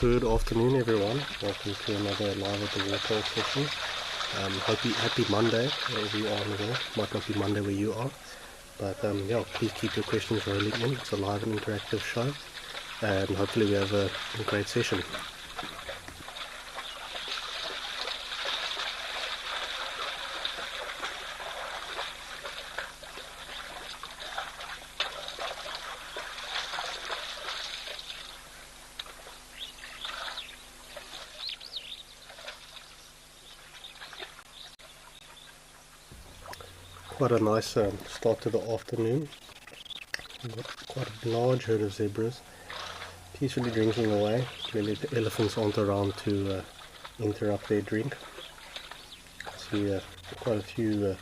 Good afternoon, everyone. Welcome to another Live at the Waterhole session. Happy Monday wherever you are in the world. Might not be Monday where you are, but yeah, please keep your questions rolling in. It's a live and interactive show, and hopefully we have a great session. Quite a nice start to the afternoon. We've got quite a large herd of zebras peacefully drinking away. Clearly the elephants aren't around to interrupt their drink. I see quite a few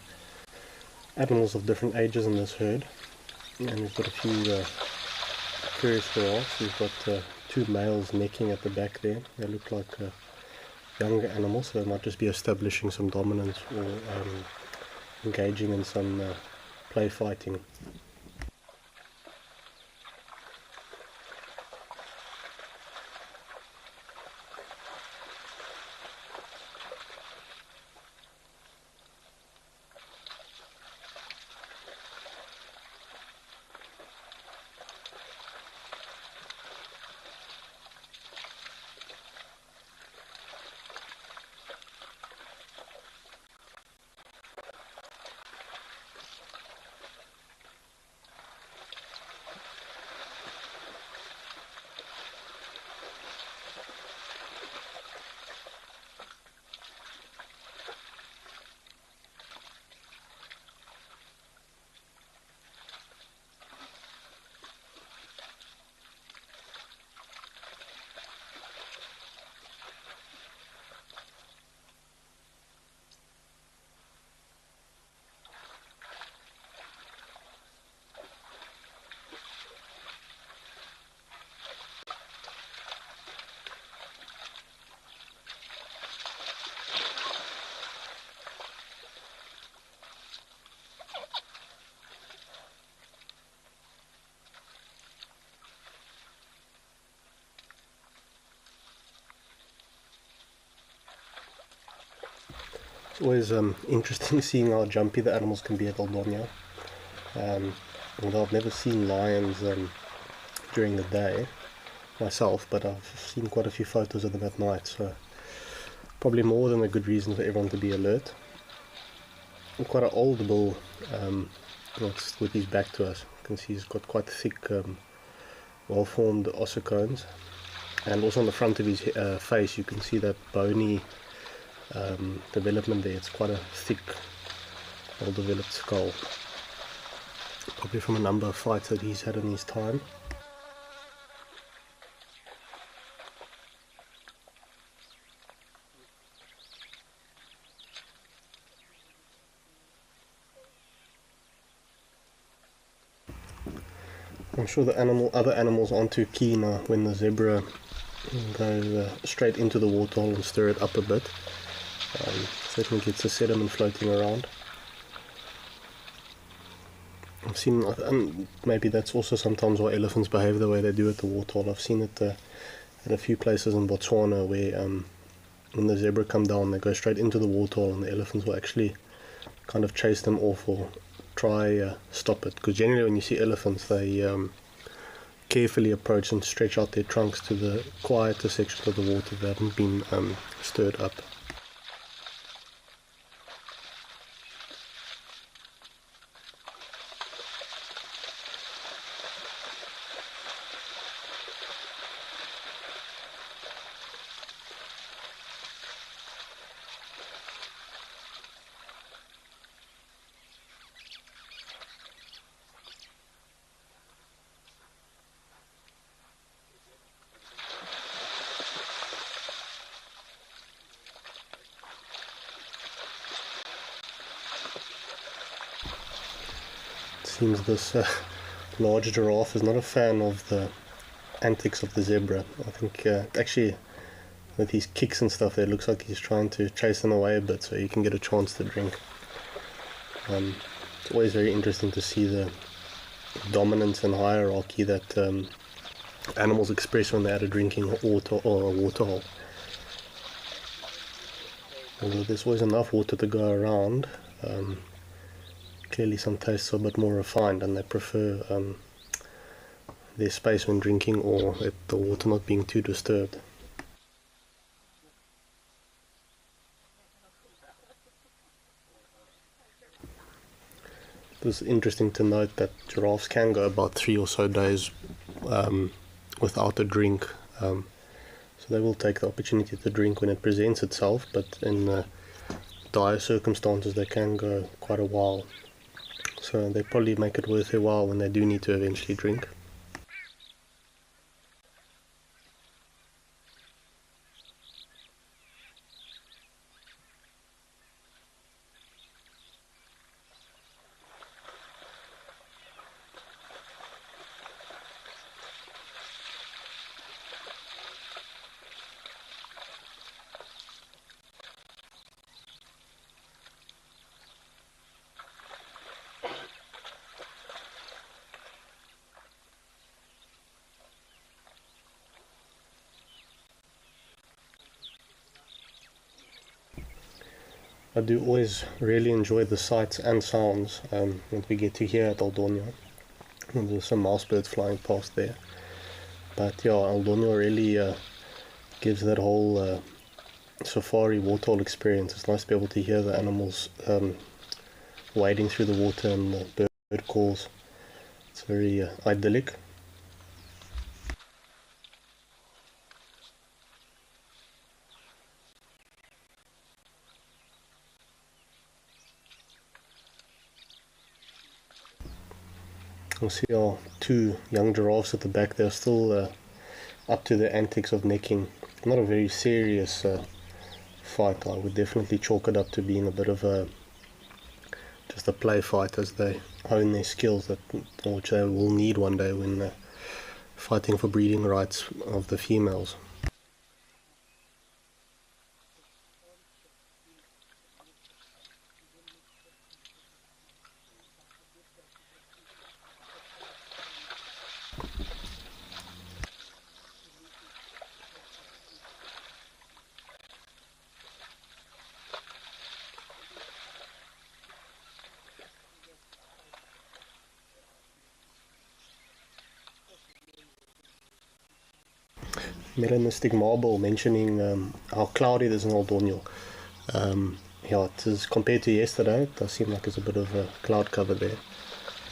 animals of different ages in this herd, and we've got a few curious giraffes. We've got two males necking at the back there. They look like younger animals, so they might just be establishing some dominance or engaging in some play fighting. It's always interesting seeing how jumpy the animals can be at Albania. Although I've never seen lions during the day myself, but I've seen quite a few photos of them at night, so probably more than a good reason for everyone to be alert. And quite an old bull with his back to us. You can see he's got quite thick, well-formed ossicones, and also on the front of his face you can see that bony development there. It's quite a thick, well-developed skull, probably from a number of fights that he's had in his time. I'm sure the other animals aren't too keen when the zebra goes straight into the waterhole and stir it up a bit. Certainly gets the sediment floating around. I've seen, maybe that's also sometimes why elephants behave the way they do at the waterhole. I've seen it at a few places in Botswana where when the zebra come down, they go straight into the waterhole, and the elephants will actually kind of chase them off or try stop it. Because generally when you see elephants, they carefully approach and stretch out their trunks to the quieter sections of the water that haven't been stirred up. Seems this large giraffe is not a fan of the antics of the zebra. I think actually with his kicks and stuff there, it looks like he's trying to chase them away a bit so you can get a chance to drink. It's always very interesting to see the dominance and hierarchy that animals express when they're at a drinking water or a waterhole. Although there's always enough water to go around, clearly some tastes are a bit more refined and they prefer their space when drinking, or the water not being too disturbed. It's interesting to note that giraffes can go about 3 or so days without a drink. So they will take the opportunity to drink when it presents itself, but in dire circumstances they can go quite a while. So they probably make it worth their while when they do need to eventually drink. I do always really enjoy the sights and sounds that we get to hear at Aldonio. And there's some mouse birds flying past there. But yeah, Aldonio really gives that whole safari waterhole experience. It's nice to be able to hear the animals wading through the water and the bird calls. It's very idyllic. You'll see our 2 young giraffes at the back. They're still up to the antics of necking. Not a very serious fight. I would definitely chalk it up to being a bit of just a play fight as they hone their skills, which they will need one day when fighting for breeding rights of the females. Melanistic marble mentioning how cloudy it is in Aldonio. Yeah, it is, compared to yesterday, it does seem like there's a bit of a cloud cover there.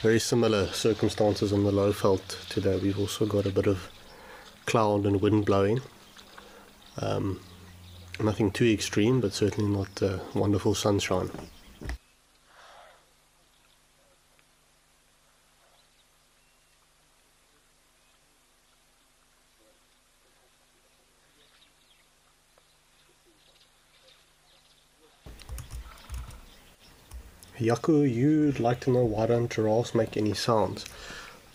Very similar circumstances on the low veld today. We've also got a bit of cloud and wind blowing. Nothing too extreme, but certainly not wonderful sunshine. Yaku, you'd like to know why don't giraffes make any sounds?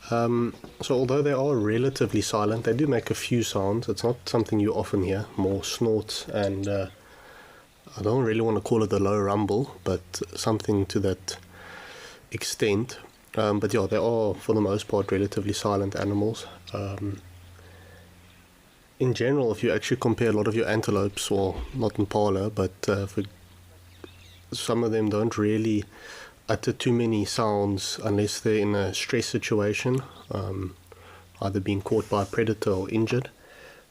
So although they are relatively silent, they do make a few sounds. It's not something you often hear, more snorts and I don't really want to call it a low rumble, but something to that extent. But yeah, they are for the most part relatively silent animals. In general, if you actually compare a lot of your antelopes, or not impala, but for some of them don't really utter too many sounds unless they're in a stress situation, either being caught by a predator or injured.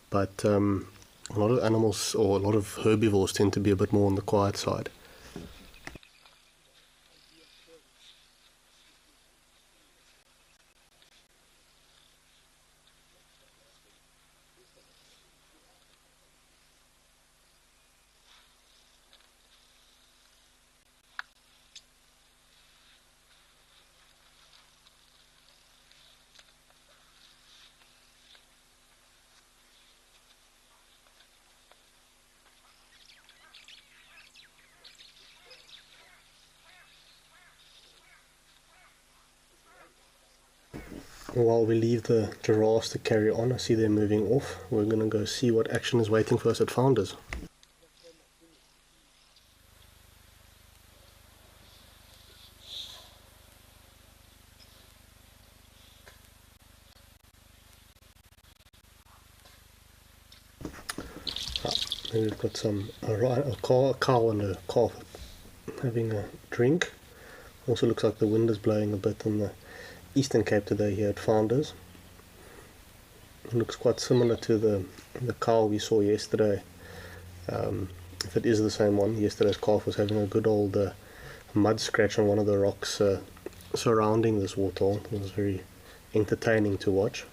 But a lot of animals or a lot of herbivores tend to be a bit more on the quiet side. While we leave the giraffes to carry on, I see they're moving off. We're going to go see what action is waiting for us at Founders. And we've got a cow and a calf having a drink. Also looks like the wind is blowing a bit in the Eastern Cape today here at Founders. It looks quite similar to the cow we saw yesterday. If it is the same one, yesterday's calf was having a good old mud scratch on one of the rocks surrounding this waterhole. It was very entertaining to watch.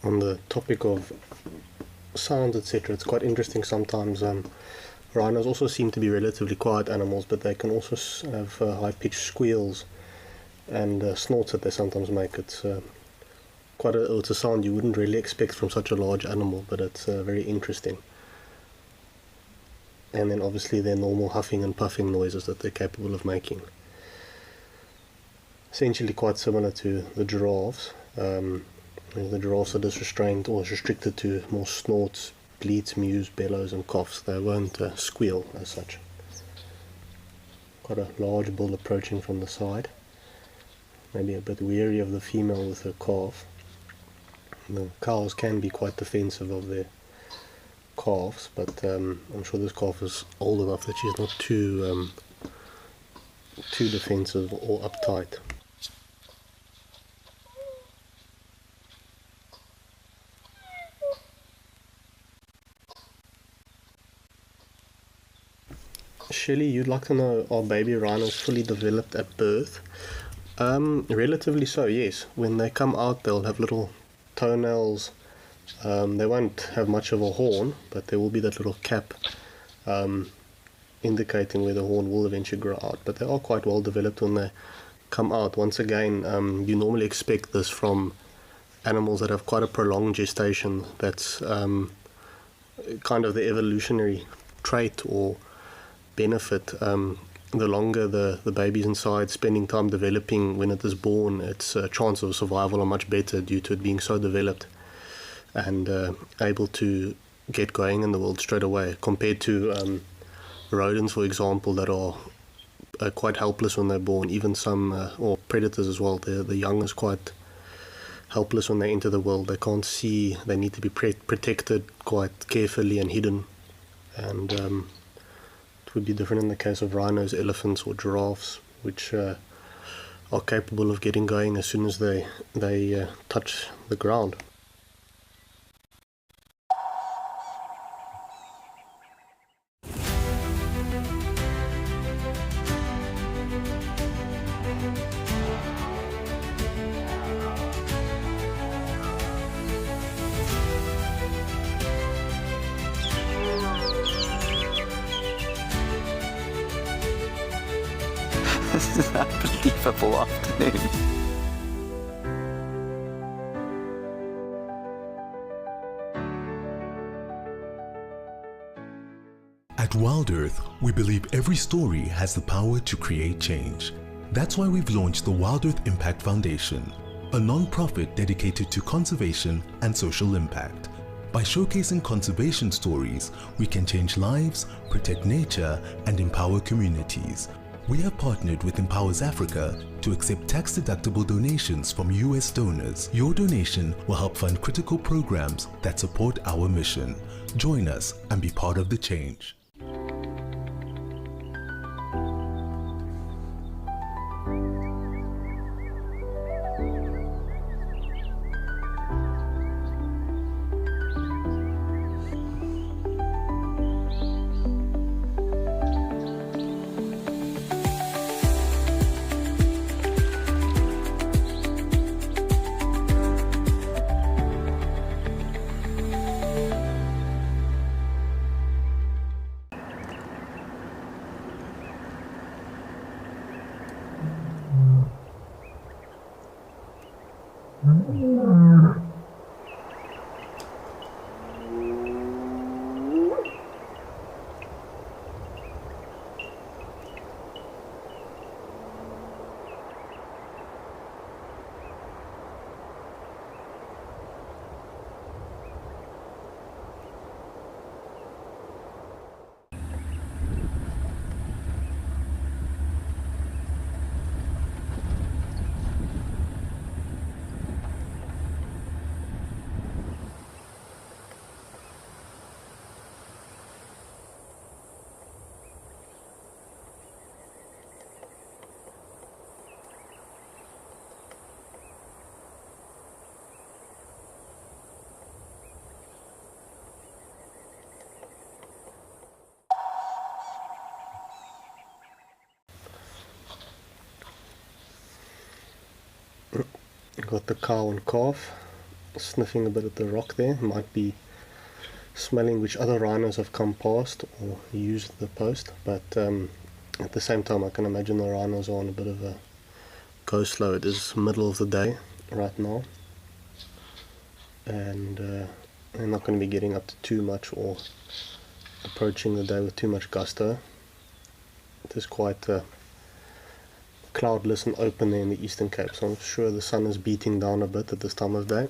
On the topic of sounds, etc., it's quite interesting sometimes. Rhinos also seem to be relatively quiet animals, but they can also have high-pitched squeals and snorts that they sometimes make. It's it's a sound you wouldn't really expect from such a large animal, but it's very interesting. And then obviously their normal huffing and puffing noises that they're capable of making. Essentially quite similar to the giraffes. The giraffes are restrained or restricted to more snorts, bleats, mews, bellows and coughs. They won't squeal as such. Got a large bull approaching from the side. Maybe a bit weary of the female with her calf. The cows can be quite defensive of their calves, but I'm sure this calf is old enough that she's not too defensive or uptight. Shelley, you'd like to know, are baby rhinos fully developed at birth? Relatively so, yes. When they come out, they'll have little toenails. They won't have much of a horn, but there will be that little cap indicating where the horn will eventually grow out. But they are quite well developed when they come out. Once again, you normally expect this from animals that have quite a prolonged gestation. That's kind of the evolutionary trait or benefit. The longer the baby's inside, spending time developing when it is born, its chance of survival are much better due to it being so developed and able to get going in the world straight away, compared to rodents, for example, that are quite helpless when they're born. Even some, or predators as well, the young is quite helpless when they enter the world. They can't see, they need to be protected quite carefully and hidden. And it would be different in the case of rhinos, elephants or giraffes, which are capable of getting going as soon as they touch the ground. This is an unbelievable afternoon. At Wild Earth, we believe every story has the power to create change. That's why we've launched the Wild Earth Impact Foundation, a non-profit dedicated to conservation and social impact. By showcasing conservation stories, we can change lives, protect nature, and empower communities. We have partnered with Empowers Africa to accept tax-deductible donations from US donors. Your donation will help fund critical programs that support our mission. Join us and be part of the change. Got the cow and calf sniffing a bit at the rock there. Might be smelling which other rhinos have come past or used the post, but at the same time I can imagine the rhinos are on a bit of a go slow. It is middle of the day right now, and they're not going to be getting up to too much or approaching the day with too much gusto. It is quite cloudless and open there in the Eastern Cape, so I'm sure the sun is beating down a bit at this time of day.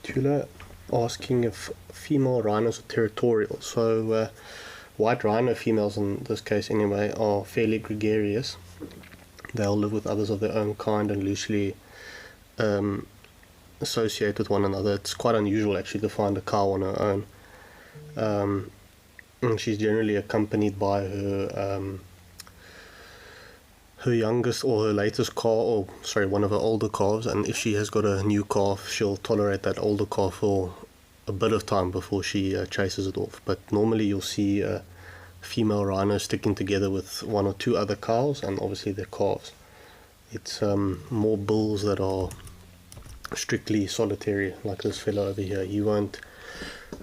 Tula asking if female rhinos are territorial. So white rhino females, in this case anyway, are fairly gregarious. They'll live with others of their own kind and loosely associate with one another. It's quite unusual actually to find a cow on her own. And she's generally accompanied by her youngest or her latest calf, or sorry, one of her older calves, and if she has got a new calf, she'll tolerate that older calf for a bit of time before she chases it off. But normally you'll see female rhinos sticking together with one or two other cows and obviously their calves. It's more bulls that are strictly solitary, like this fellow over here. He won't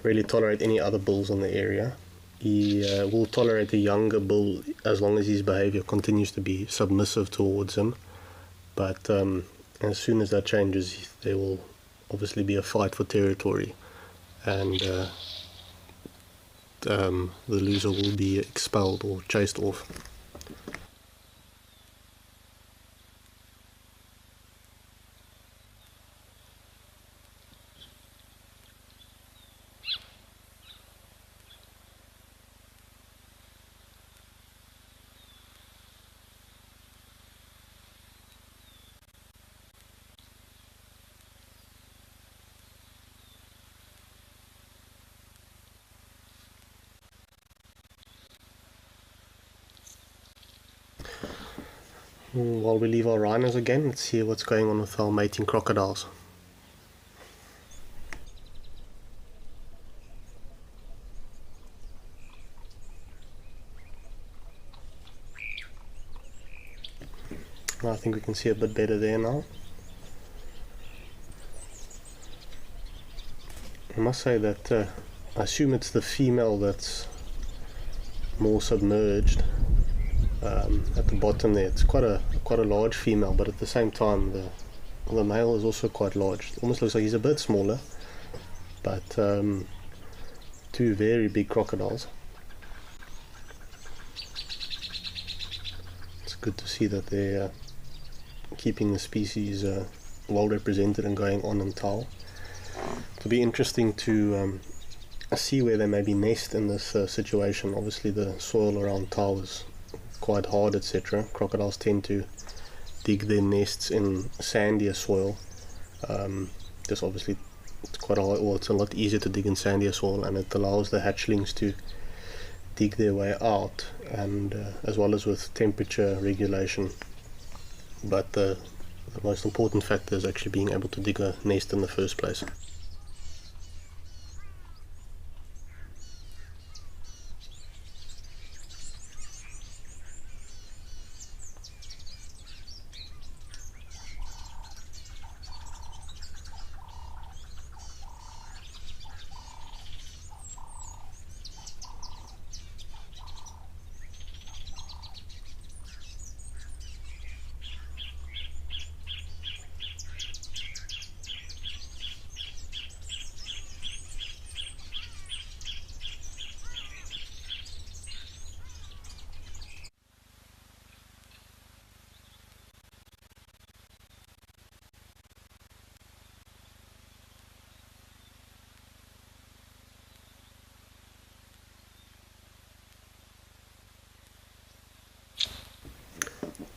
really tolerate any other bulls in the area. He will tolerate a younger bull as long as his behavior continues to be submissive towards him. But as soon as that changes, there will obviously be a fight for territory, and the loser will be expelled or chased off. While we leave our rhinos again, let's see what's going on with our mating crocodiles. I think we can see a bit better there now. I must say that I assume it's the female that's more submerged. At the bottom there, it's quite a large female, but at the same time the male is also quite large. It almost looks like he's a bit smaller, but two very big crocodiles. It's good to see that they're keeping the species well represented and going on in Tau. It'll be interesting to see where they maybe nest in this situation. Obviously the soil around Tau is quite hard, etc. Crocodiles tend to dig their nests in sandier soil. Just obviously it's quite hard, or it's a lot easier to dig in sandier soil, and it allows the hatchlings to dig their way out, and as well as with temperature regulation. But the most important factor is actually being able to dig a nest in the first place.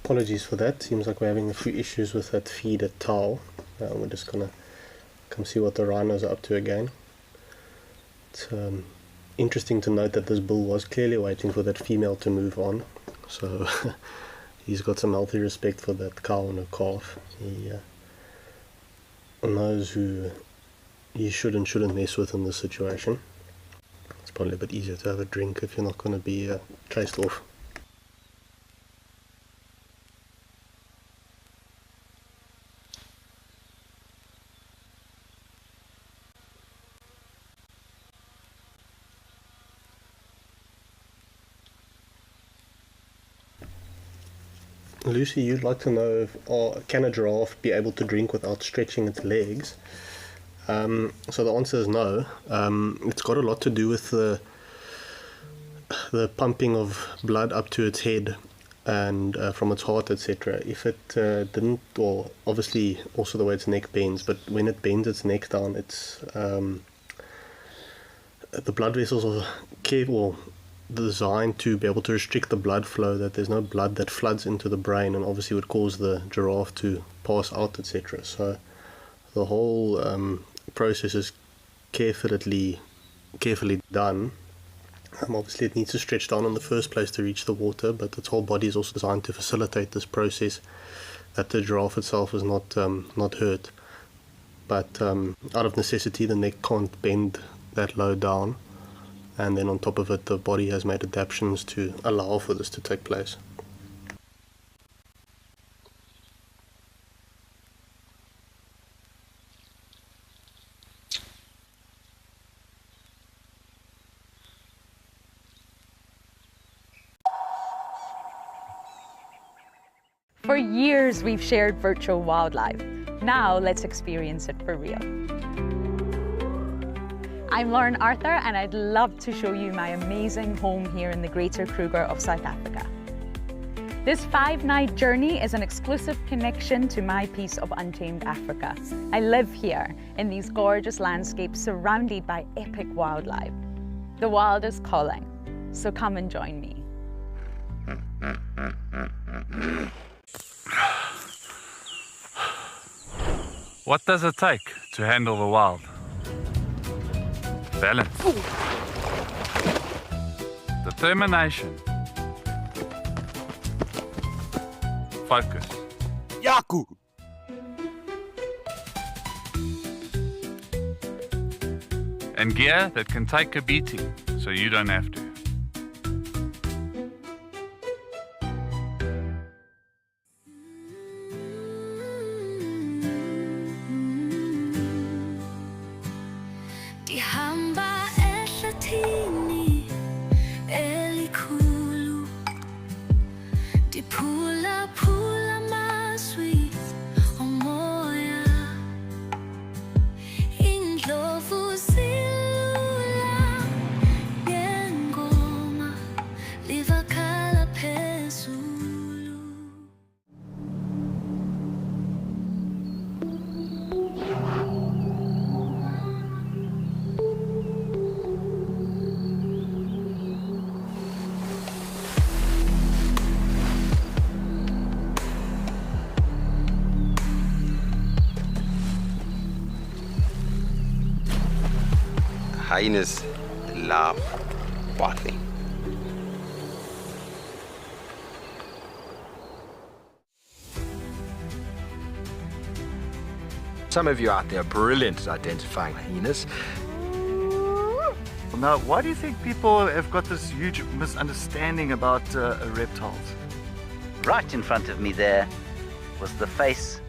Apologies for that, seems like we're having a few issues with that feeder towel. We're just gonna come see what the rhinos are up to again. It's interesting to note that this bull was clearly waiting for that female to move on, so he's got some healthy respect for that cow and her calf. He knows who he should and shouldn't mess with in this situation. It's probably a bit easier to have a drink if you're not going to be chased off. Lucy, you'd like to know if can a giraffe be able to drink without stretching its legs? So the answer is no. It's got a lot to do with the pumping of blood up to its head and from its heart, etc. If it didn't, or obviously also the way its neck bends, but when it bends its neck down, it's the blood vessels are designed to be able to restrict the blood flow, that there's no blood that floods into the brain and obviously would cause the giraffe to pass out, etc. So the whole process is carefully done. Obviously it needs to stretch down in the first place to reach the water, but its whole body is also designed to facilitate this process, that the giraffe itself is not hurt. But out of necessity the neck can't bend that low down, and then on top of it the body has made adaptations to allow for this to take place. For years we've shared virtual wildlife. Now let's experience it for real. I'm Lauren Arthur and I'd love to show you my amazing home here in the Greater Kruger of South Africa. This 5-night journey is an exclusive connection to my piece of untamed Africa. I live here in these gorgeous landscapes surrounded by epic wildlife. The wild is calling, so come and join me. What does it take to handle the wild? Balance. Determination. Focus. Yaku! And gear that can take a beating so you don't have to. Hyenas love bathing. Some of you out there are brilliant at identifying hyenas. Now, why do you think people have got this huge misunderstanding about reptiles? Right in front of me there was the face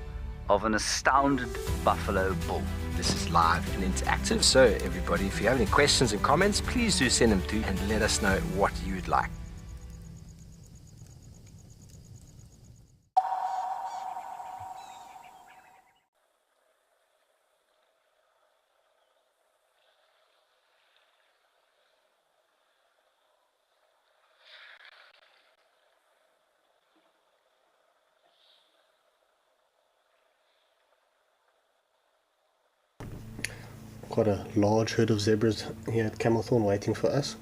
of an astounded buffalo bull. This is live and interactive, so everybody, if you have any questions and comments, please do send them through and let us know what you'd like. Quite a large herd of zebras here at Camelthorne waiting for us.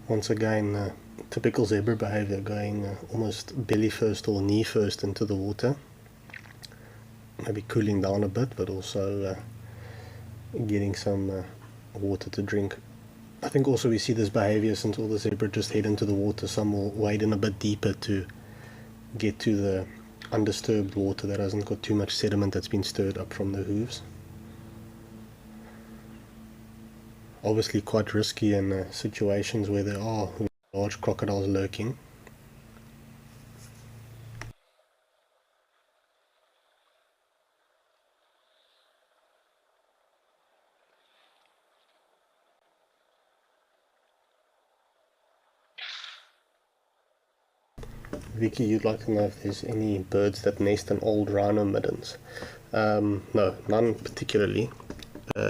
Once again, typical zebra behavior, going almost belly first or knee first into the water. Maybe cooling down a bit, but also getting some water to drink. I think also we see this behavior since all the zebra just head into the water. Some will wade in a bit deeper to get to the undisturbed water that hasn't got too much sediment that's been stirred up from the hooves. Obviously quite risky in situations where there are large crocodiles lurking. Vicky, you'd like to know if there's any birds that nest in old rhino middens. No, none particularly.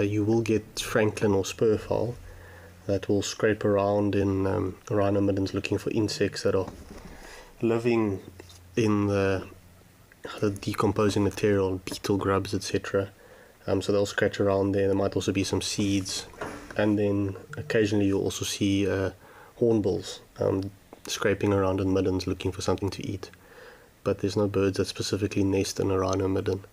You will get franklin or spurfowl that will scrape around in rhino middens looking for insects that are living in the decomposing material, beetle grubs, etc. So they'll scratch around there. There might also be some seeds, and then occasionally you'll also see hornbills scraping around in middens looking for something to eat. But there's no birds that specifically nest in a rhino midden.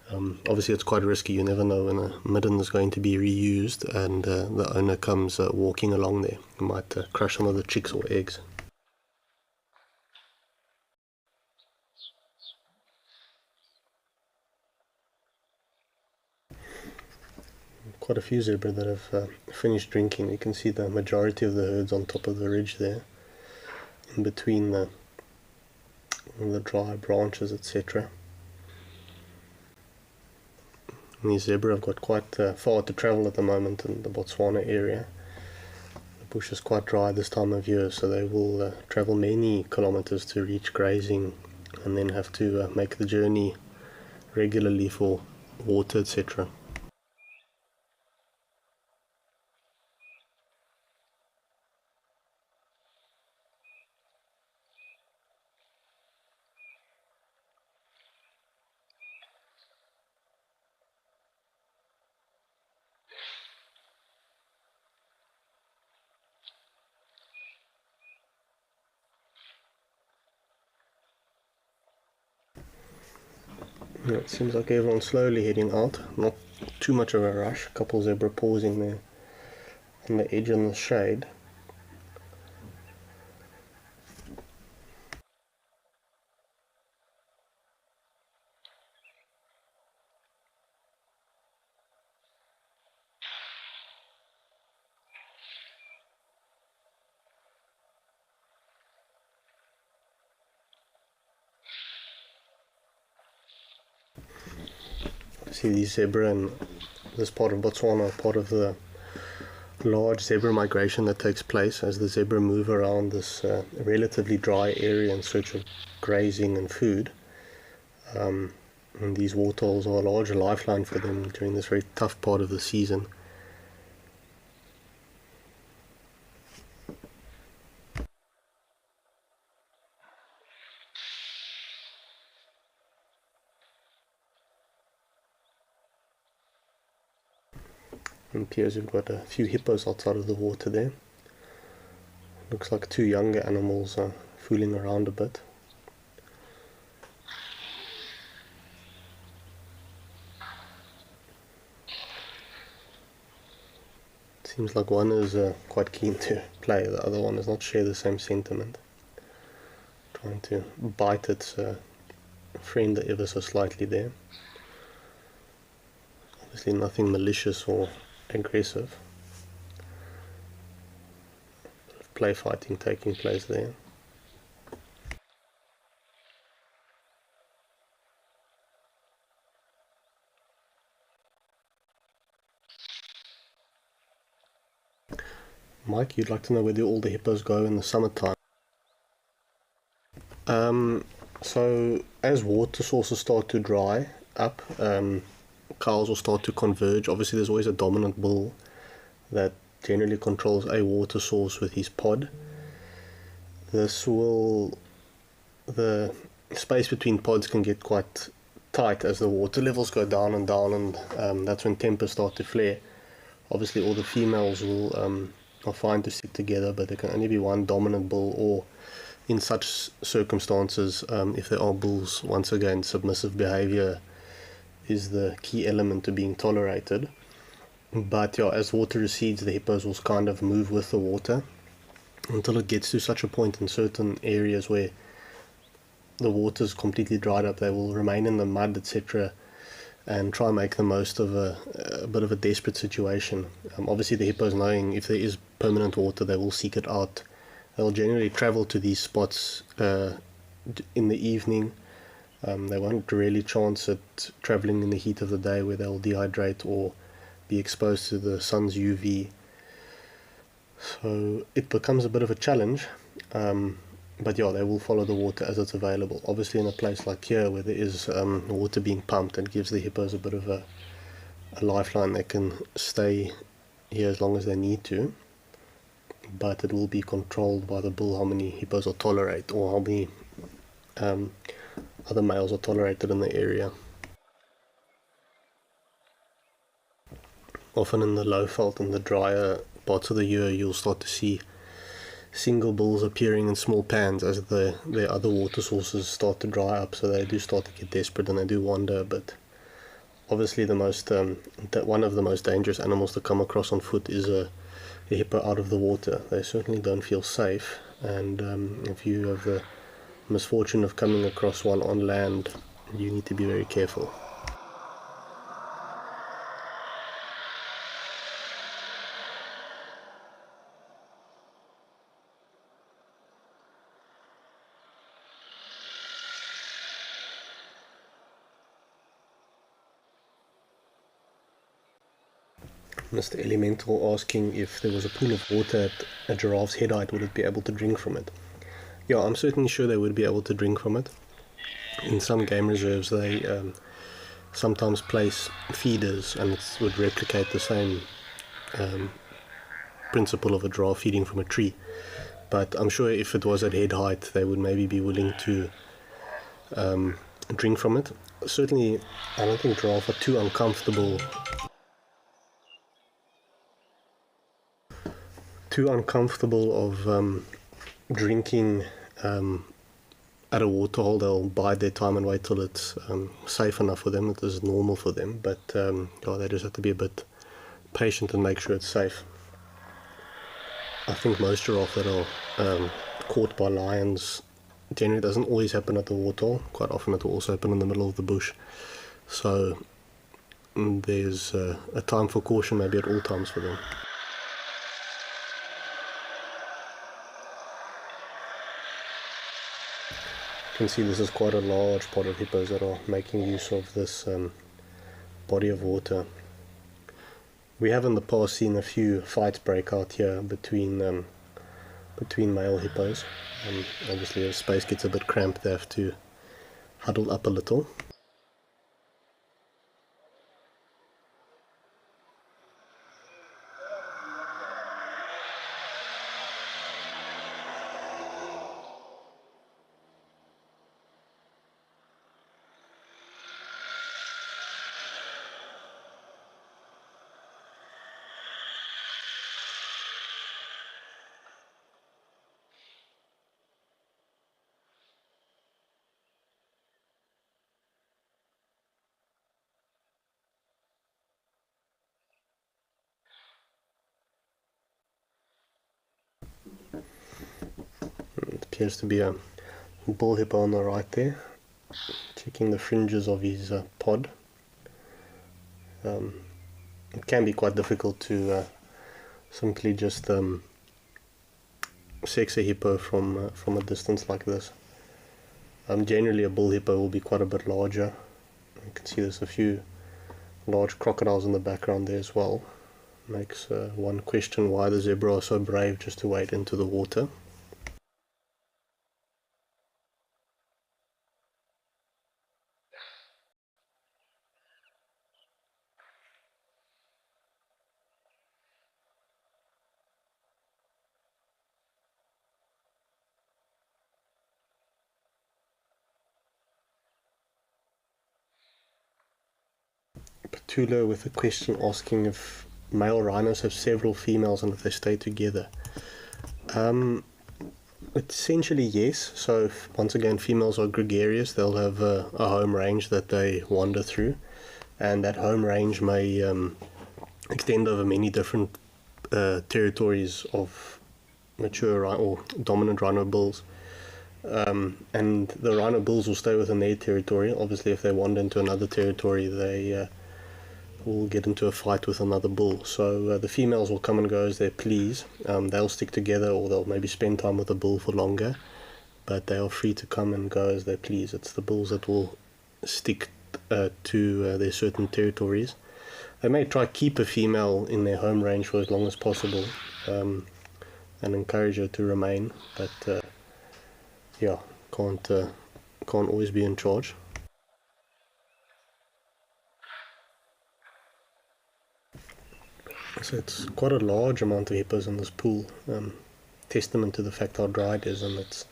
Obviously it's quite risky. You never know when a midden is going to be reused and the owner comes walking along there. You might crush some of the chicks or eggs. Quite a few zebra that have finished drinking. You can see the majority of the herds on top of the ridge there, in between the dry branches, etc. These zebra have got quite far to travel at the moment in the Botswana area. The bush is quite dry this time of year, so they will travel many kilometers to reach grazing and then have to make the journey regularly for water, etc. It seems like everyone's slowly heading out, not too much of a rush. A couple zebra pausing there on the edge in the shade. See these zebra in this part of Botswana, part of the large zebra migration that takes place as the zebra move around this relatively dry area in search of grazing and food. And these waterholes are a large lifeline for them during this very tough part of the season. It appears we've got a few hippos outside of the water there. Looks like two younger animals are fooling around a bit. Seems like one is quite keen to play, the other one does not share the same sentiment. Trying to bite its friend ever so slightly there. Obviously nothing malicious or aggressive. Play fighting taking place there. Mike, you'd like to know where all the hippos go in the summertime. So as water sources start to dry up, cows will start to converge. Obviously there's always a dominant bull that generally controls a water source with his pod. The space between pods can get quite tight as the water levels go down and down, and that's when tempers start to flare. Obviously all the females are fine to sit together, but there can only be one dominant bull, or in such circumstances, if there are bulls, once again submissive behavior is the key element to being tolerated. But yeah, as water recedes, the hippos will kind of move with the water until it gets to such a point in certain areas where the water's completely dried up. They will remain in the mud, etc., and try and make the most of a bit of a desperate situation. Obviously the hippos, knowing if there is permanent water, they will seek it out. They'll generally travel to these spots in the evening. They won't really chance it traveling in the heat of the day where they'll dehydrate or be exposed to the sun's UV. So it becomes a bit of a challenge, but yeah, they will follow the water as it's available. Obviously in a place like here where there is water being pumped, it gives the hippos a bit of a lifeline. They can stay here as long as they need to, but it will be controlled by the bull how many hippos will tolerate, or how many other males are tolerated in the area. Often in the low veld and the drier parts of the year, you'll start to see single bulls appearing in small pans as their other water sources start to dry up, so they do start to get desperate and they do wander. But obviously one of the most dangerous animals to come across on foot is a hippo out of the water. They certainly don't feel safe, and if you have the misfortune of coming across one on land, you need to be very careful. Mr. Elemental asking if there was a pool of water at a giraffe's head height, would it be able to drink from it? Yeah, I'm certainly sure they would be able to drink from it. In some game reserves they sometimes place feeders, and it would replicate the same principle of a giraffe feeding from a tree. But I'm sure if it was at head height, they would maybe be willing to drink from it. Certainly, I don't think giraffes are too uncomfortable of drinking at a waterhole. They'll bide their time and wait till it's safe enough for them, that is normal for them, but yeah, they just have to be a bit patient and make sure it's safe. I think most giraffes that are caught by lions, generally doesn't always happen at the waterhole. Quite often it will also happen in the middle of the bush, so there's a time for caution maybe at all times for them. You can see this is quite a large pod of hippos that are making use of this body of water. We have in the past seen a few fights break out here between male hippos. Obviously as space gets a bit cramped, they have to huddle up a little. It appears to be a bull hippo on the right there, checking the fringes of his pod. it can be quite difficult to simply just sex a hippo from a distance like this. Generally a bull hippo will be quite a bit larger. You can see there's a few large crocodiles in the background there as well. Makes one question why the zebra are so brave just to wade into the water. Petula with a question asking if male rhinos have several females and if they stay together. Essentially yes. So if, once again, females are gregarious, they'll have a home range that they wander through, and that home range may extend over many different territories of mature or dominant rhino bulls. And the rhino bulls will stay within their territory. Obviously if they wander into another territory, they will get into a fight with another bull. So the females will come and go as they please. They'll stick together, or they'll maybe spend time with the bull for longer, but they are free to come and go as they please. It's the bulls that will stick to their certain territories. They may try to keep a female in their home range for as long as possible, and encourage her to remain, but yeah, can't always be in charge. So it's quite a large amount of hippos in this pool, testament to the fact how dry it is, and its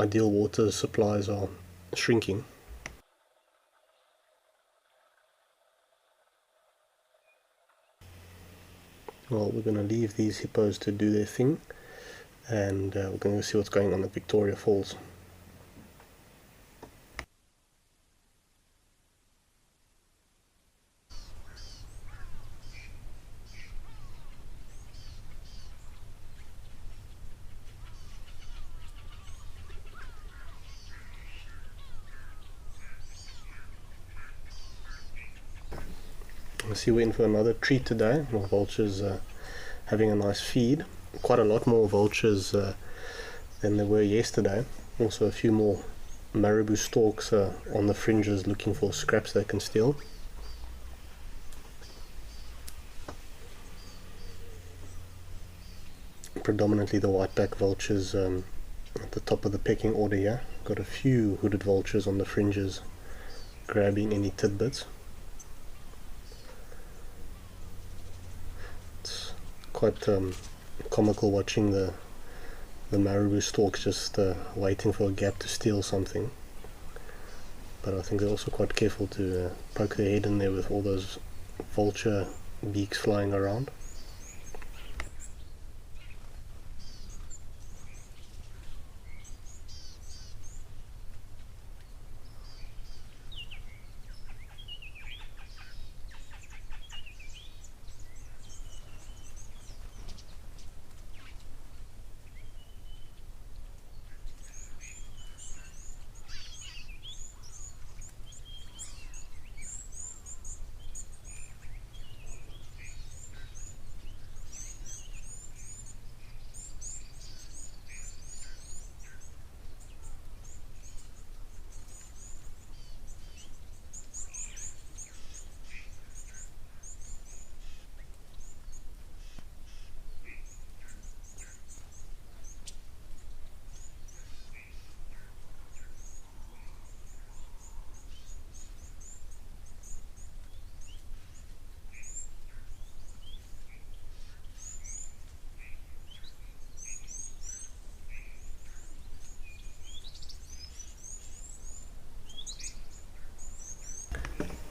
ideal water supplies are shrinking. Well, we're going to leave these hippos to do their thing, and we're going to see what's going on at Victoria Falls. I see we're in for another treat today. More vultures having a nice feed. Quite a lot more vultures than there were yesterday. Also a few more marabou storks on the fringes looking for scraps they can steal. Predominantly the whiteback vultures at the top of the pecking order here. Got a few hooded vultures on the fringes grabbing any tidbits. Quite comical watching the marabou storks just waiting for a gap to steal something, but I think they're also quite careful to poke their head in there with all those vulture beaks flying around.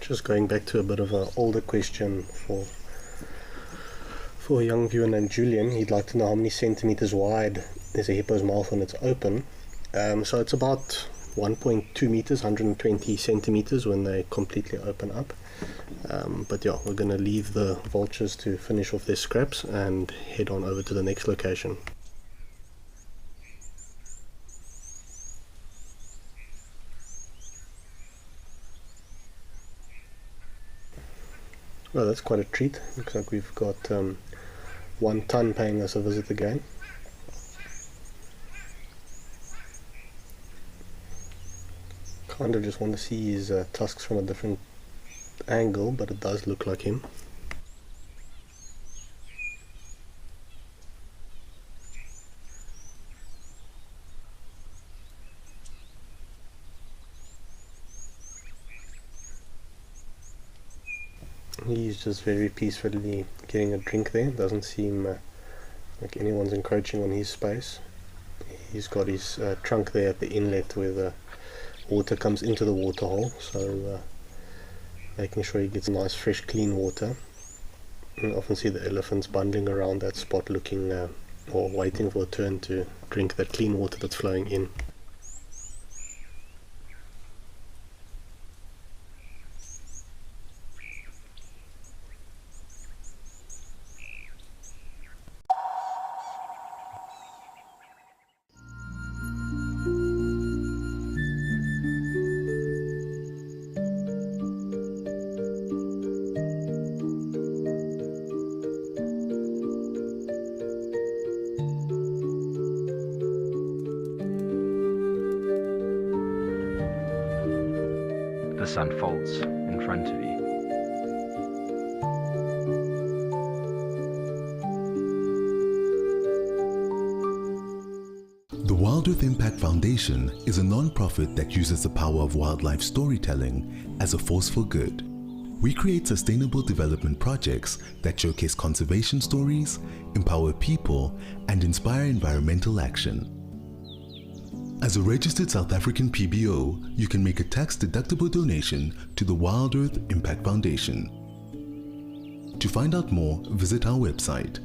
Just going back to a bit of an older question for a young viewer named Julian. He'd like to know how many centimeters wide is a hippo's mouth when it's open. So it's about 1.2 meters, 120 centimeters when they completely open up. But yeah, we're going to leave the vultures to finish off their scraps and head on over to the next location. Well, that's quite a treat. Looks like we've got 1 ton paying us a visit again. Kind of just want to see his tusks from a different angle, but it does look like him. He's just very peacefully getting a drink there. Doesn't seem like anyone's encroaching on his space. He's got his trunk there at the inlet where the water comes into the waterhole, so making sure he gets nice fresh clean water. You often see the elephants bundling around that spot looking or waiting for a turn to drink that clean water that's flowing in. This unfolds in front of you. The Wild Earth Impact Foundation is a non-profit that uses the power of wildlife storytelling as a force for good. We create sustainable development projects that showcase conservation stories, empower people, and inspire environmental action. As a registered South African PBO, you can make a tax-deductible donation to the Wild Earth Impact Foundation. To find out more, visit our website.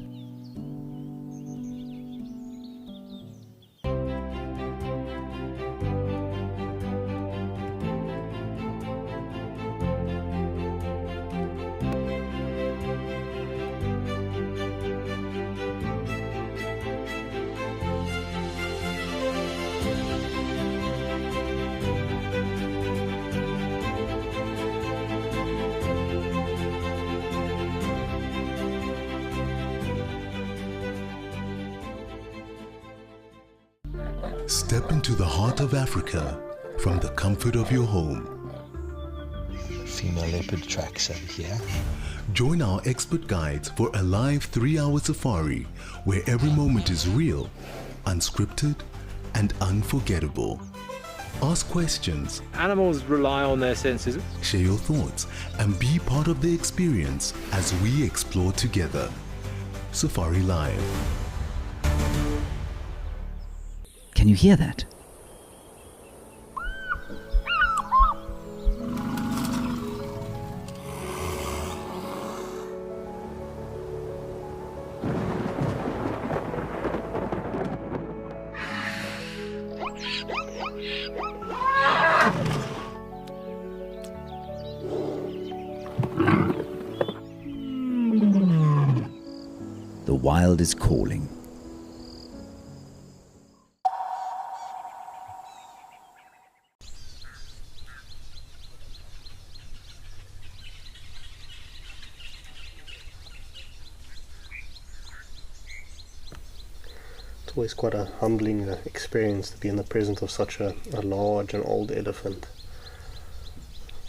Step into the heart of Africa from the comfort of your home. Female leopard tracks over here. Join our expert guides for a live 3-hour safari where every moment is real, unscripted, and unforgettable. Ask questions, Animals rely on their senses. share your thoughts, and be part of the experience as we explore together. Safari Live. Can you hear that? The wild is calling. It's always quite a humbling experience to be in the presence of such a large and old elephant.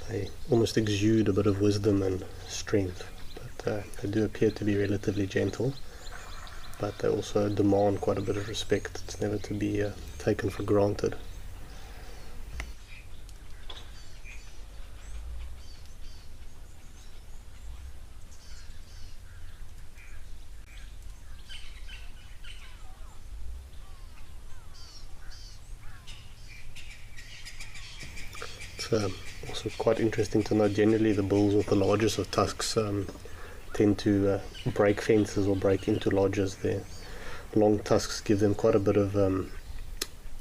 They almost exude a bit of wisdom and strength, but they do appear to be relatively gentle, but they also demand quite a bit of respect. It's never to be taken for granted. It's also quite interesting to know generally the bulls with the largest of tusks tend to break fences or break into lodges. Their long tusks give them quite a bit of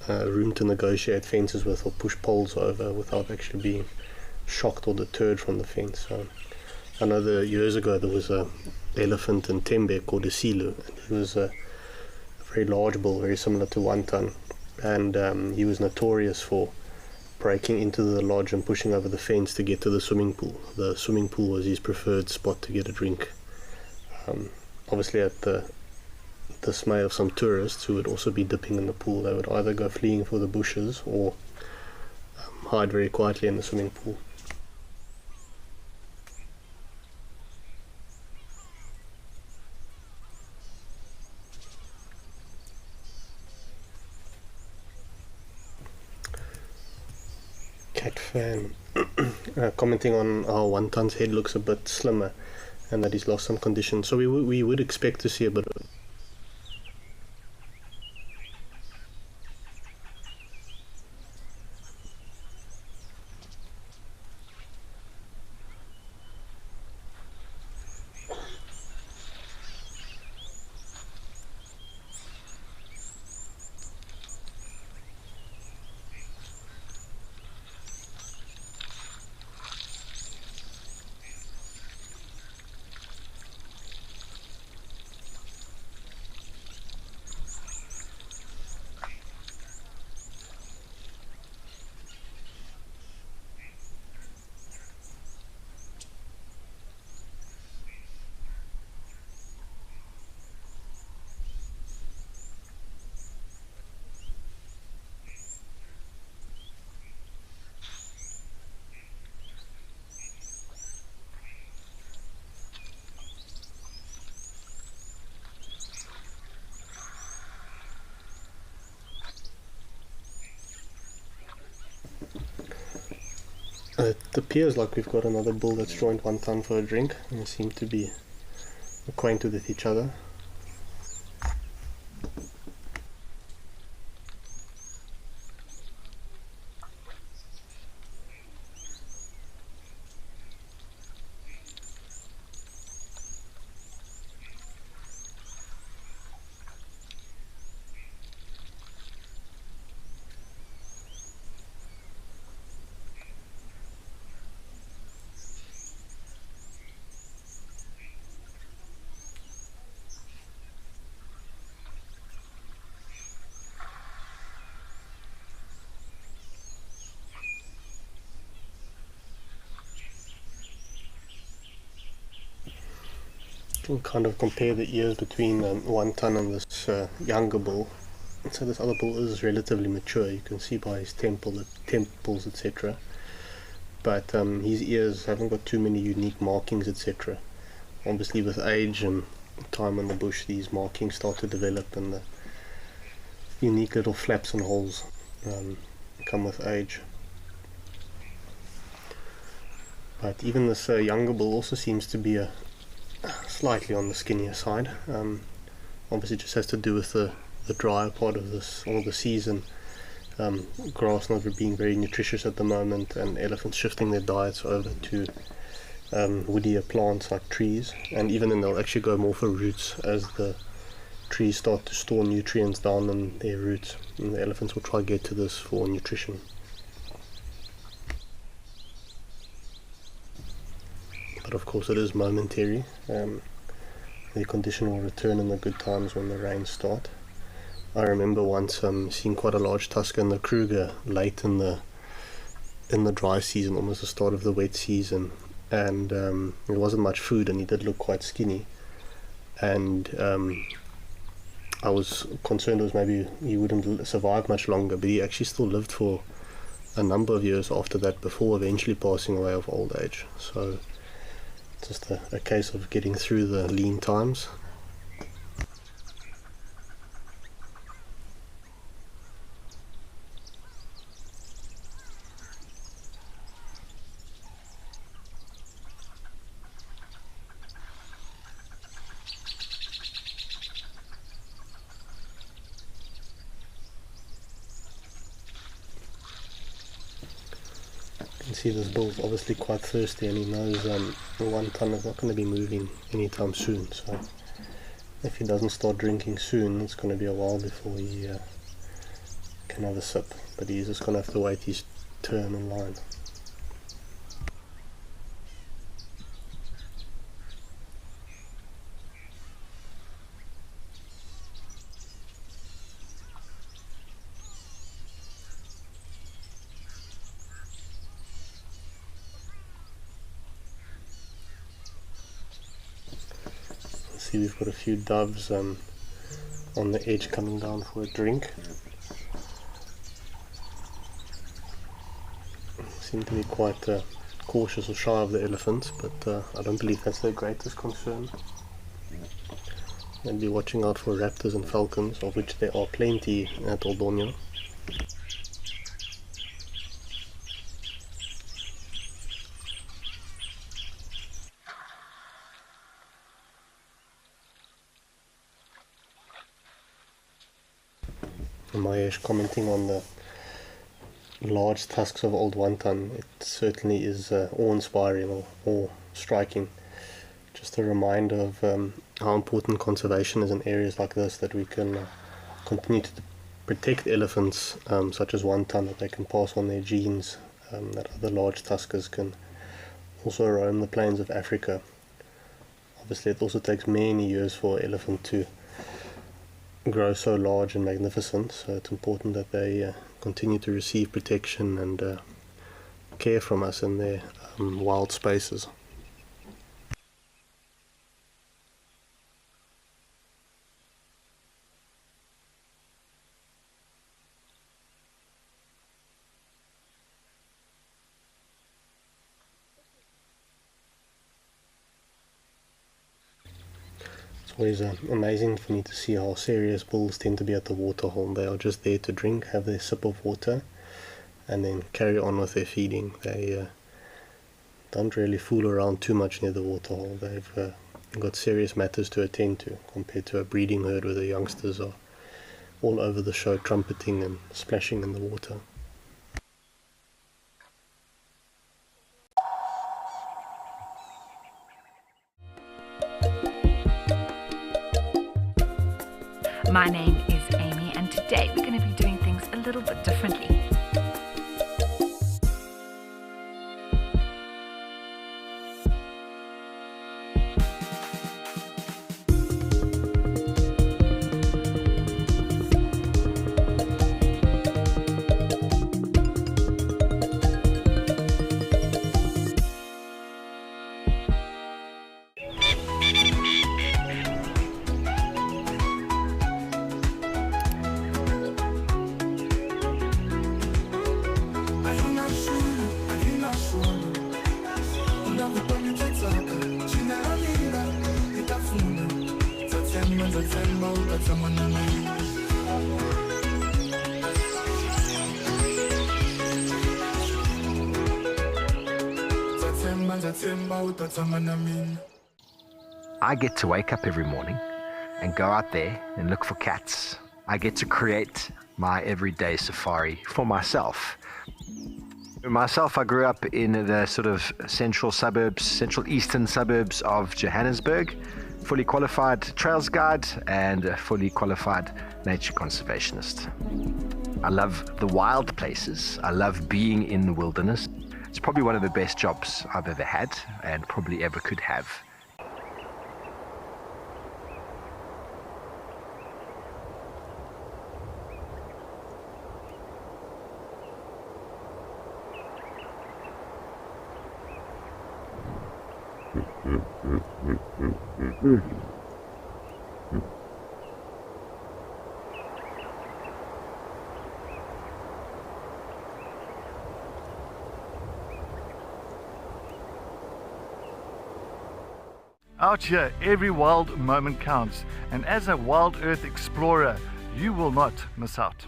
room to negotiate fences with or push poles over without actually being shocked or deterred from the fence. So I know years ago there was an elephant in Tembe called a Silu, and he was a very large bull, very similar to 1 ton, and he was notorious for breaking into the lodge and pushing over the fence to get to the swimming pool. The swimming pool was his preferred spot to get a drink. Obviously at the dismay of some tourists who would also be dipping in the pool, they would either go fleeing for the bushes or hide very quietly in the swimming pool. Cat fan commenting on how One Ton's head looks a bit slimmer and that he's lost some condition. So we would expect to see a bit of It appears like we've got another bull that's joined One Ton for a drink, and they seem to be acquainted with each other. We'll kind of compare the ears between One Ton and this younger bull. So this other bull is relatively mature, you can see by his temples, etc. But his ears haven't got too many unique markings, etc. Obviously with age and time in the bush, these markings start to develop, and the unique little flaps and holes come with age. But even this younger bull also seems to be slightly on the skinnier side. Obviously just has to do with the drier part of this, or the season. Grass not being very nutritious at the moment, and elephants shifting their diets over to woodier plants like trees, and even then they'll actually go more for roots as the trees start to store nutrients down in their roots, and the elephants will try to get to this for nutrition. But of course it is momentary. The condition will return in the good times when the rains start. I remember once seeing quite a large tusker in the Kruger late in the dry season, almost the start of the wet season, and there wasn't much food, and he did look quite skinny, and I was concerned was maybe he wouldn't survive much longer, but he actually still lived for a number of years after that, before eventually passing away of old age. So just a case of getting through the lean times. You can see this bull's obviously quite thirsty, and he knows the One Ton is not going to be moving anytime soon, so if he doesn't start drinking soon, it's going to be a while before he can have a sip, but he's just going to have to wait his turn in line. See, we've got a few doves on the edge coming down for a drink. Seem to be quite cautious or shy of the elephants, but I don't believe that's their greatest concern. And be watching out for raptors and falcons, of which there are plenty at Oldonia. Mayesh commenting on the large tusks of old wonton. It certainly is awe-inspiring or awe-striking. Just a reminder of how important conservation is in areas like this, that we can continue to protect elephants such as wonton, that they can pass on their genes, that other large tuskers can also roam the plains of Africa. Obviously it also takes many years for an elephant to grow so large and magnificent, so it's important that they continue to receive protection and care from us in their wild spaces. It's always amazing for me to see how serious bulls tend to be at the waterhole. They are just there to drink, have their sip of water, and then carry on with their feeding. They don't really fool around too much near the waterhole. They've got serious matters to attend to, compared to a breeding herd where the youngsters are all over the show, trumpeting and splashing in the water. My name is Amy, and today we're going to be doing things a little bit differently. I get to wake up every morning and go out there and look for cats. I get to create my everyday safari for myself. I grew up in the sort of central eastern suburbs of Johannesburg, fully qualified trails guide and a fully qualified nature conservationist. I love the wild places. I love being in the wilderness. It's probably one of the best jobs I've ever had and probably ever could have. Out here, every wild moment counts, and as a Wild Earth explorer, you will not miss out.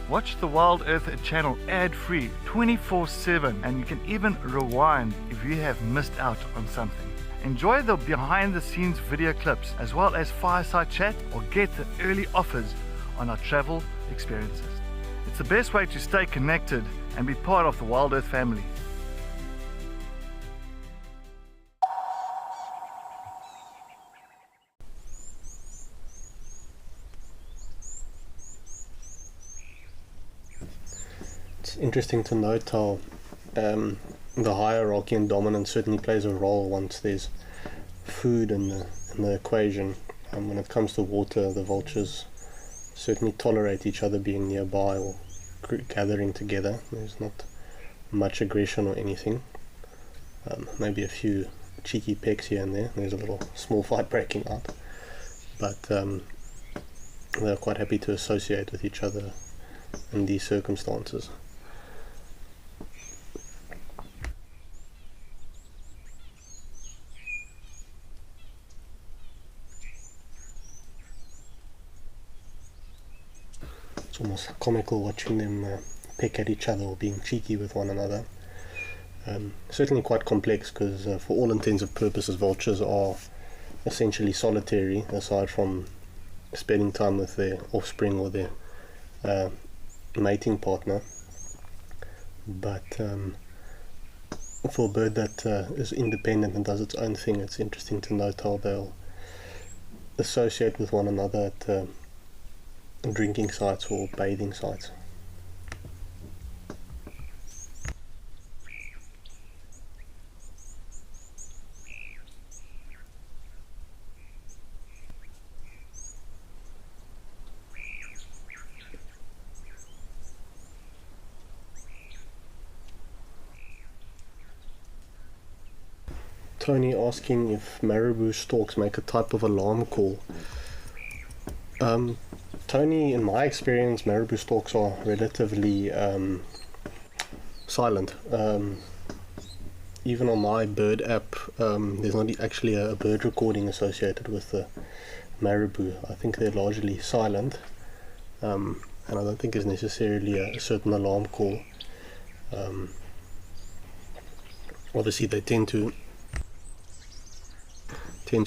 Watch the Wild Earth channel ad-free 24/7, and you can even rewind if you have missed out on something. Enjoy the behind-the-scenes video clips as well as fireside chat, or get the early offers on our travel experiences. It's the best way to stay connected and be part of the Wild Earth family. It's interesting to note how the hierarchy and dominance certainly plays a role once there's food in the equation. When it comes to water, the vultures certainly tolerate each other being nearby or gathering together. There's not much aggression or anything. Maybe a few cheeky pecks here and there. There's a little small fight breaking out, but they're quite happy to associate with each other in these circumstances. It's almost comical watching them peck at each other or being cheeky with one another. Certainly quite complex, because for all intents and purposes vultures are essentially solitary, aside from spending time with their offspring or their mating partner. But for a bird that is independent and does its own thing, it's interesting to note how they'll associate with one another at drinking sites or bathing sites. Tony asking if marabou storks make a type of alarm call. Tony, in my experience, marabou storks are relatively silent. Even on my bird app, there's not actually a bird recording associated with the marabou. I think they're largely silent, and I don't think there's necessarily a certain alarm call. Obviously, they tend to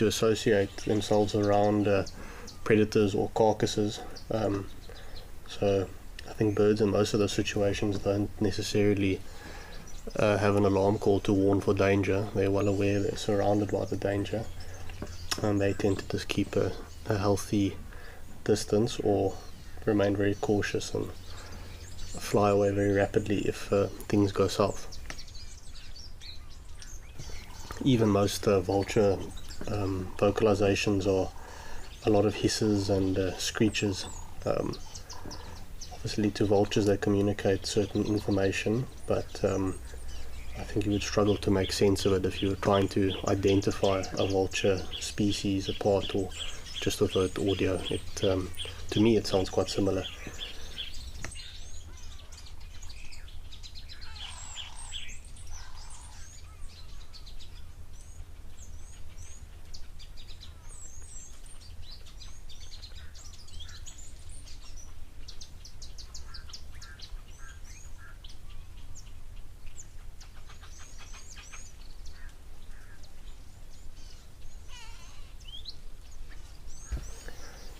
associate themselves around predators or carcasses, so I think birds in most of those situations don't necessarily have an alarm call to warn for danger. They're well aware they're surrounded by the danger, and they tend to just keep a healthy distance or remain very cautious and fly away very rapidly if things go south. Even most vulture vocalizations are a lot of hisses and screeches. Obviously to vultures they communicate certain information, but I think you would struggle to make sense of it if you were trying to identify a vulture species apart or just with audio. To me it sounds quite similar.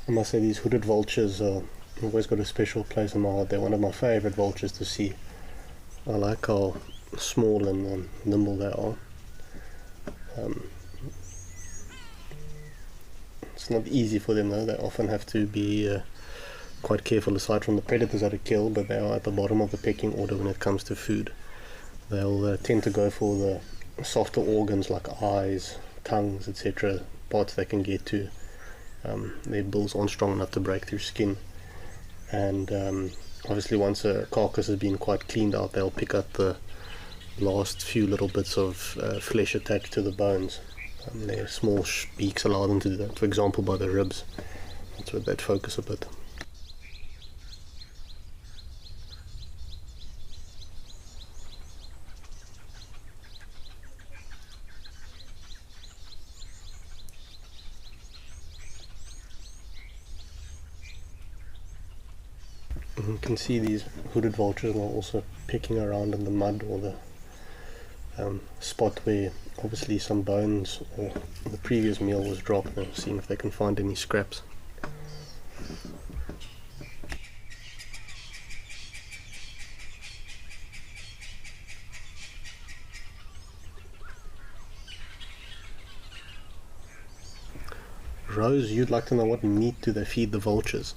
I must say these hooded vultures have always got a special place in my heart. They're one of my favourite vultures to see. I like how small and nimble they are. It's not easy for them though. They often have to be quite careful aside from the predators that are killed, but they are at the bottom of the pecking order when it comes to food. They'll tend to go for the softer organs like eyes, tongues, etc. Parts they can get to. Their bills aren't strong enough to break through skin, and obviously once a carcass has been quite cleaned out, they'll pick up the last few little bits of flesh attached to the bones. Their small beaks allow them to do that, for example by the ribs. That's where they'd focus a bit. You can see these hooded vultures are also picking around in the mud or the spot where obviously some bones or the previous meal was dropped, and seeing if they can find any scraps. Rose, you'd like to know what meat do they feed the vultures?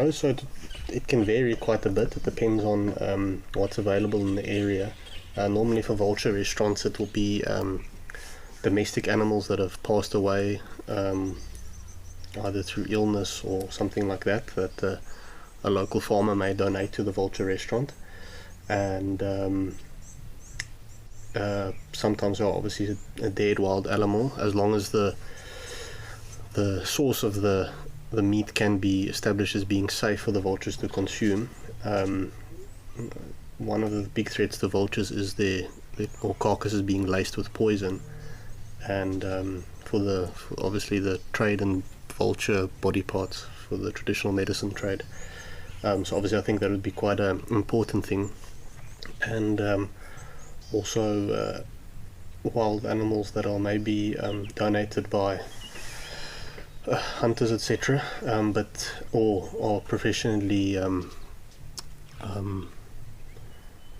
So it can vary quite a bit. It depends on what's available in the area. Normally for vulture restaurants it will be domestic animals that have passed away either through illness or something like that, that a local farmer may donate to the vulture restaurant. And sometimes are obviously a dead wild animal, as long as the source of the meat can be established as being safe for the vultures to consume. One of the big threats to vultures is their carcasses being laced with poison, and for obviously the trade in vulture body parts for the traditional medicine trade. So obviously I think that would be quite an important thing. And also wild animals that are maybe donated by hunters, etc., or are professionally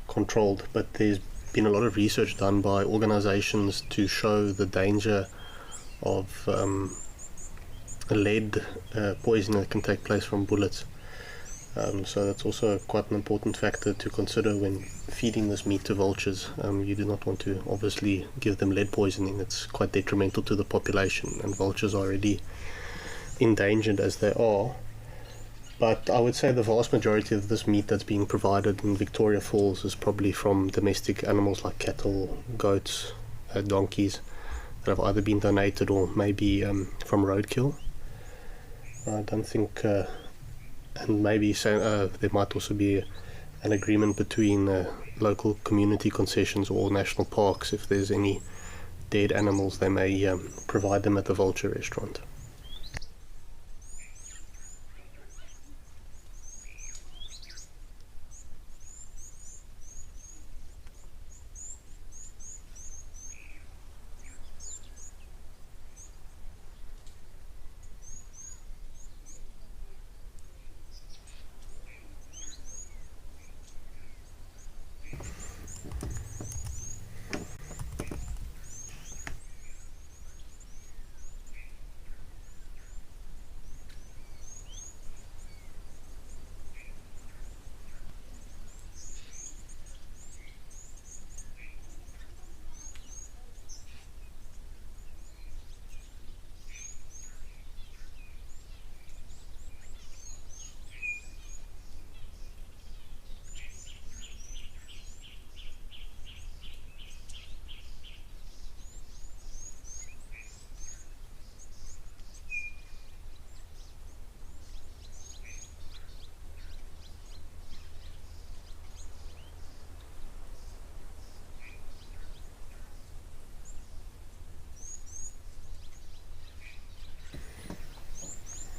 controlled. But there's been a lot of research done by organizations to show the danger of lead poison that can take place from bullets. So that's also quite an important factor to consider when feeding this meat to vultures. You do not want to obviously give them lead poisoning. It's quite detrimental to the population, and vultures are already endangered as they are. But I would say the vast majority of this meat that's being provided in Victoria Falls is probably from domestic animals like cattle, goats, donkeys that have either been donated or maybe from roadkill. I don't think, and maybe there might also be an agreement between local community concessions or national parks. If there's any dead animals, they may provide them at the vulture restaurant.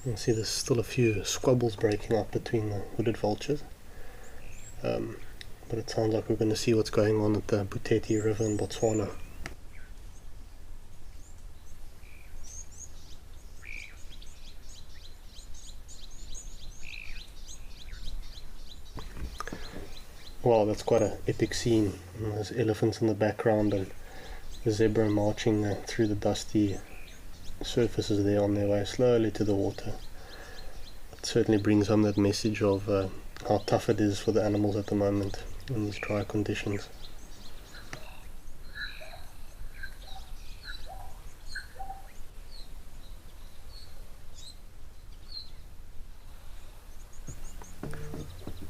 You can see there's still a few squabbles breaking up between the hooded vultures, but it sounds like we're going to see what's going on at the Buteti River in Botswana. Wow, that's quite an epic scene. There's elephants in the background and the zebra marching through the dusty surfaces there on their way slowly to the water. It certainly brings home that message of how tough it is for the animals at the moment in these dry conditions.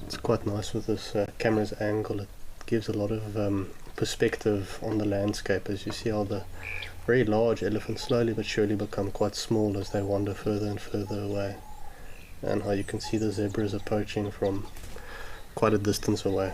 It's quite nice with this camera's angle. It gives a lot of perspective on the landscape, as you see how the very large elephants slowly but surely become quite small as they wander further and further away, and how you can see the zebras approaching from quite a distance away.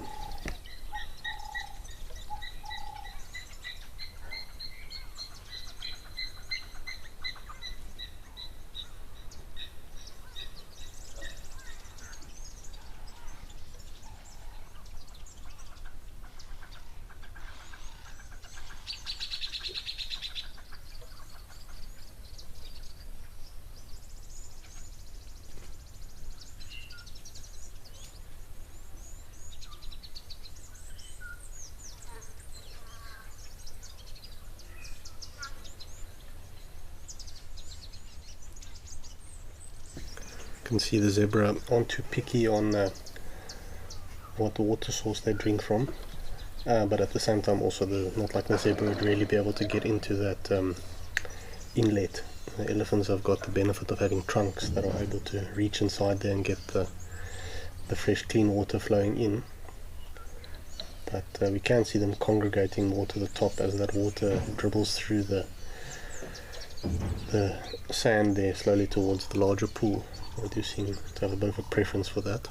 You can see the zebra aren't too picky on what water source they drink from, but at the same time also not like the zebra would really be able to get into that inlet. The elephants have got the benefit of having trunks that are able to reach inside there and get the fresh clean water flowing in. but we can see them congregating more to the top as that water dribbles through the sand there slowly towards the larger pool. They do seem to have a bit of a preference for that.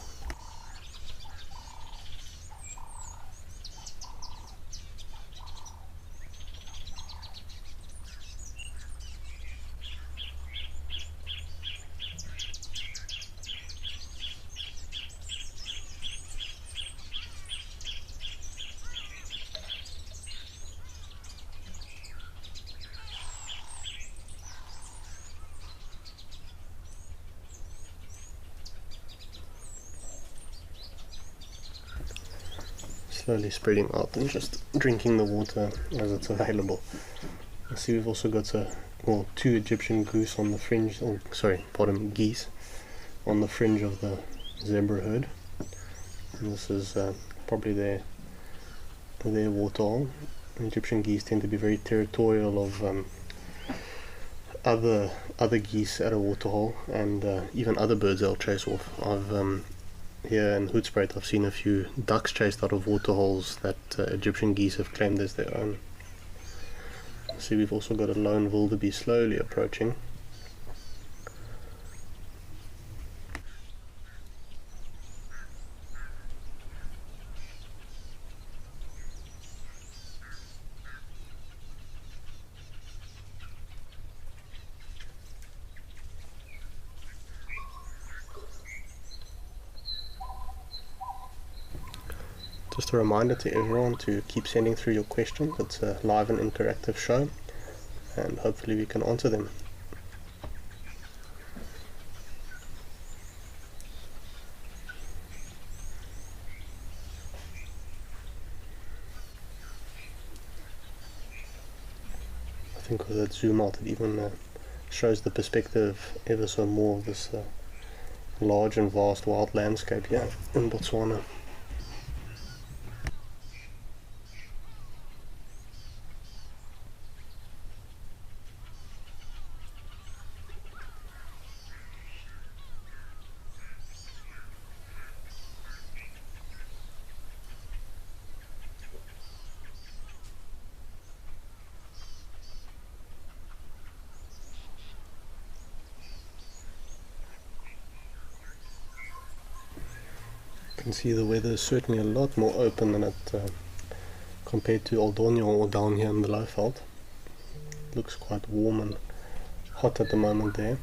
Slowly spreading out and just drinking the water as it's available. I see we've also got two Egyptian goose on the fringe, geese on the fringe of the zebra herd. And this is probably their waterhole. Egyptian geese tend to be very territorial of other geese at a waterhole, and even other birds they'll chase off. Here in Hoedspruit I've seen a few ducks chased out of waterholes that Egyptian geese have claimed as their own. See, we've also got a lone wildebeest slowly approaching. Just a reminder to everyone to keep sending through your questions. It's a live and interactive show, and hopefully we can answer them. I think with that zoom out it even shows the perspective ever so more of this large and vast wild landscape here in Botswana. You can see the weather is certainly a lot more open than it compared to Aldonio or down here in the Lowveld. It looks quite warm and hot at the moment there.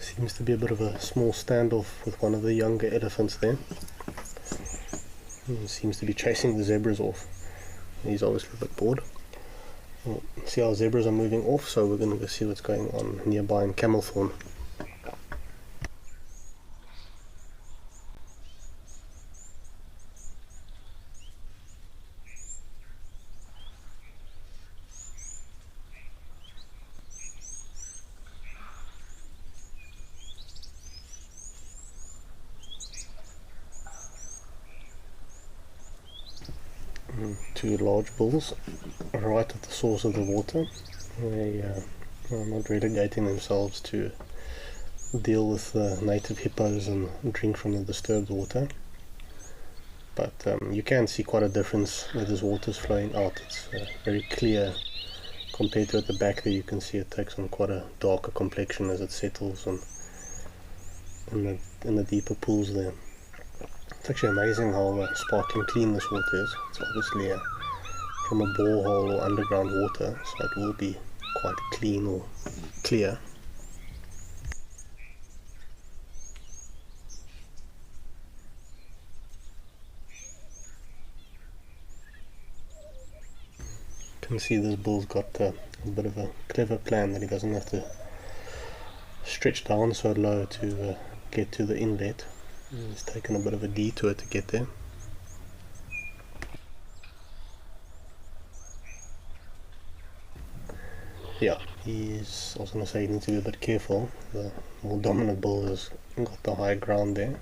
Seems to be a bit of a small standoff with one of the younger elephants there. He seems to be chasing the zebras off. He's obviously a bit bored. We'll see how zebras are moving off, so we're going to go see what's going on nearby in Camelthorn. Two large bulls right at the source of the water. They are not relegating themselves to deal with the native hippos and drink from the disturbed water, but you can see quite a difference where this water is flowing out. It's very clear compared to at the back there. You can see it takes on quite a darker complexion as it settles on in the deeper pools there. It's actually amazing how sparkling clean this water is. It's obviously from a borehole or underground water, so it will be quite clean or clear. You can see this bull's got a bit of a clever plan that he doesn't have to stretch down so low to get to the inlet. He's taken a bit of a detour to get there. Yeah, I was going to say he needs to be a bit careful. The more dominant bull has got the high ground there,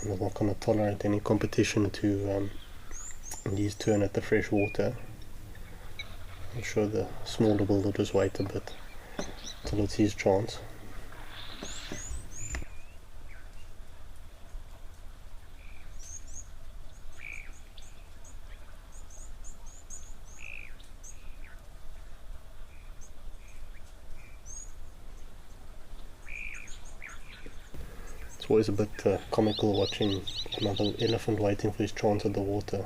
and is not going to tolerate any competition to use turn at the fresh water. I'm sure the smaller bull will just wait a bit till it's his chance. It's always a bit comical watching another elephant waiting for his chance at the water.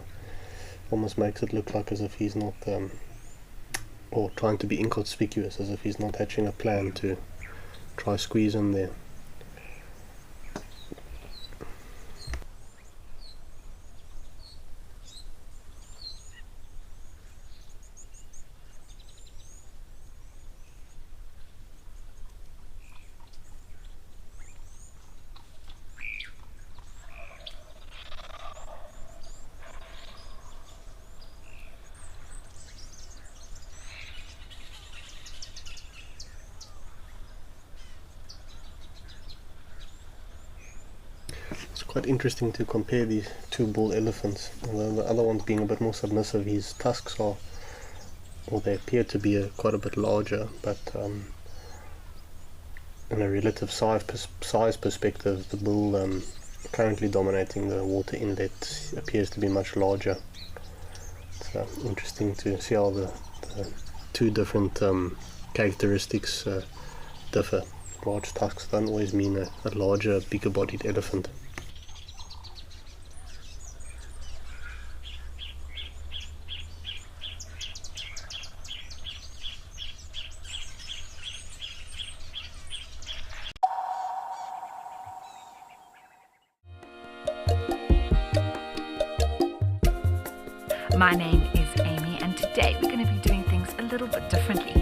Almost makes it look like as if he's not, or trying to be inconspicuous, as if he's not hatching a plan to try squeeze in there. It's quite interesting to compare these two bull elephants. Although the other one being a bit more submissive, his tusks are, or they appear to be quite a bit larger, but in a relative size perspective, the bull currently dominating the water inlet appears to be much larger. It's interesting to see how the two different characteristics differ. Large tusks don't always mean a larger, bigger bodied elephant. My name is Amy, and today we're going to be doing things a little bit differently.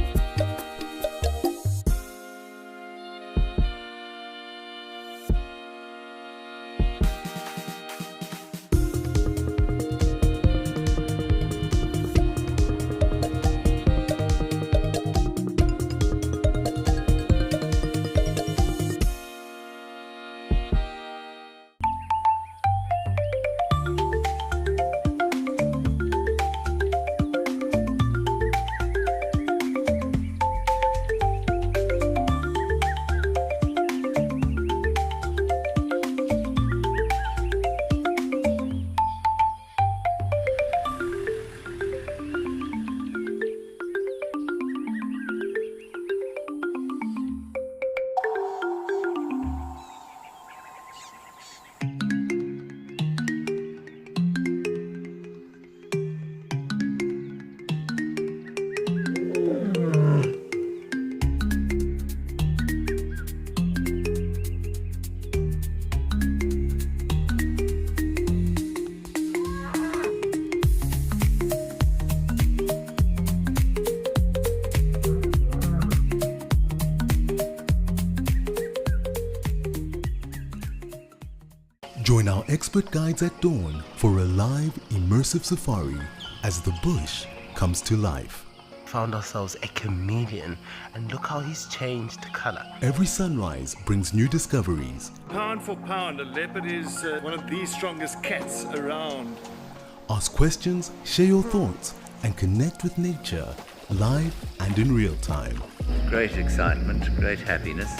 Join our expert guides at dawn for a live, immersive safari as the bush comes to life. Found ourselves a chameleon, and look how he's changed color. Every sunrise brings new discoveries. Pound for pound, a leopard is one of the strongest cats around. Ask questions, share your thoughts, and connect with nature live and in real time. Great excitement, great happiness.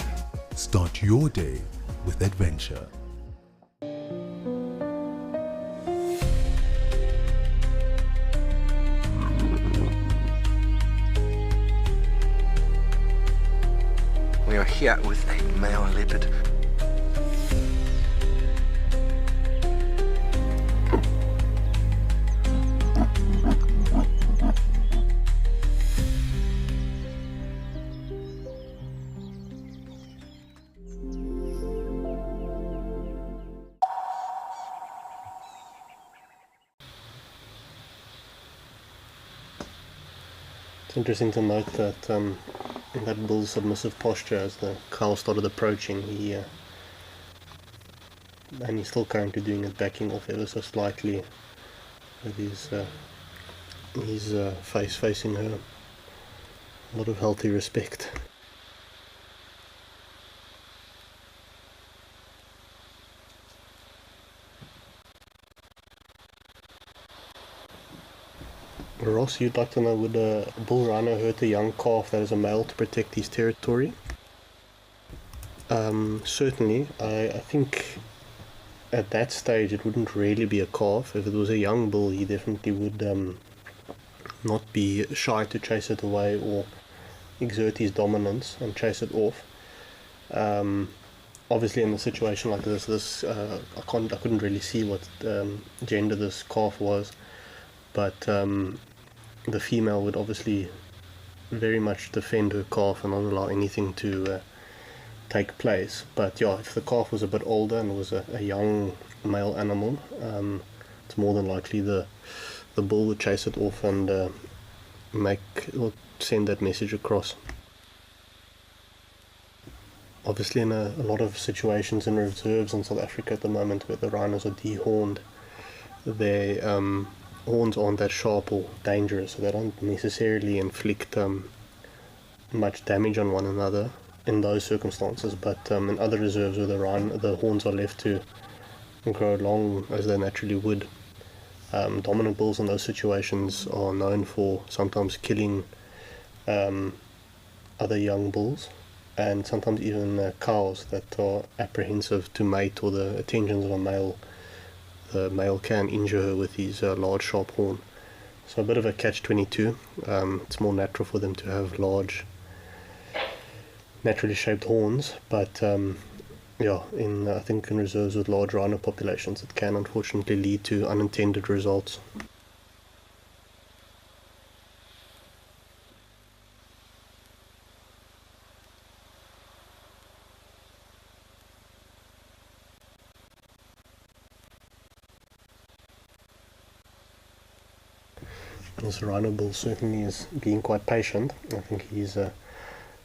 Start your day with adventure. We are here with a male leopard. interesting to note that in that bull's submissive posture as the cow started approaching, and he's still currently doing it, backing off ever so slightly with his face facing her. A lot of healthy respect. Ross, you'd like to know, would a bull rhino hurt a young calf that is a male to protect his territory? Certainly. I think at that stage it wouldn't really be a calf. If it was a young bull, he definitely would not be shy to chase it away or exert his dominance and chase it off. Obviously in a situation like this, I couldn't really see what gender this calf was, but the female would obviously very much defend her calf and not allow anything to take place. But yeah, if the calf was a bit older and was a young male animal, it's more than likely the bull would chase it off and send that message across. Obviously in a lot of situations in reserves in South Africa at the moment where the rhinos are dehorned, their horns aren't that sharp or dangerous, so they don't necessarily inflict much damage on one another in those circumstances. But in other reserves where the horns are left to grow long as they naturally would, dominant bulls in those situations are known for sometimes killing other young bulls, and sometimes even cows that are apprehensive to mate or the attentions of a male. The male can injure her with his large sharp horn. So a bit of a catch-22. It's more natural for them to have large, naturally shaped horns, but yeah, I think in reserves with large rhino populations, it can unfortunately lead to unintended results. This rhino bull certainly is being quite patient. I think he's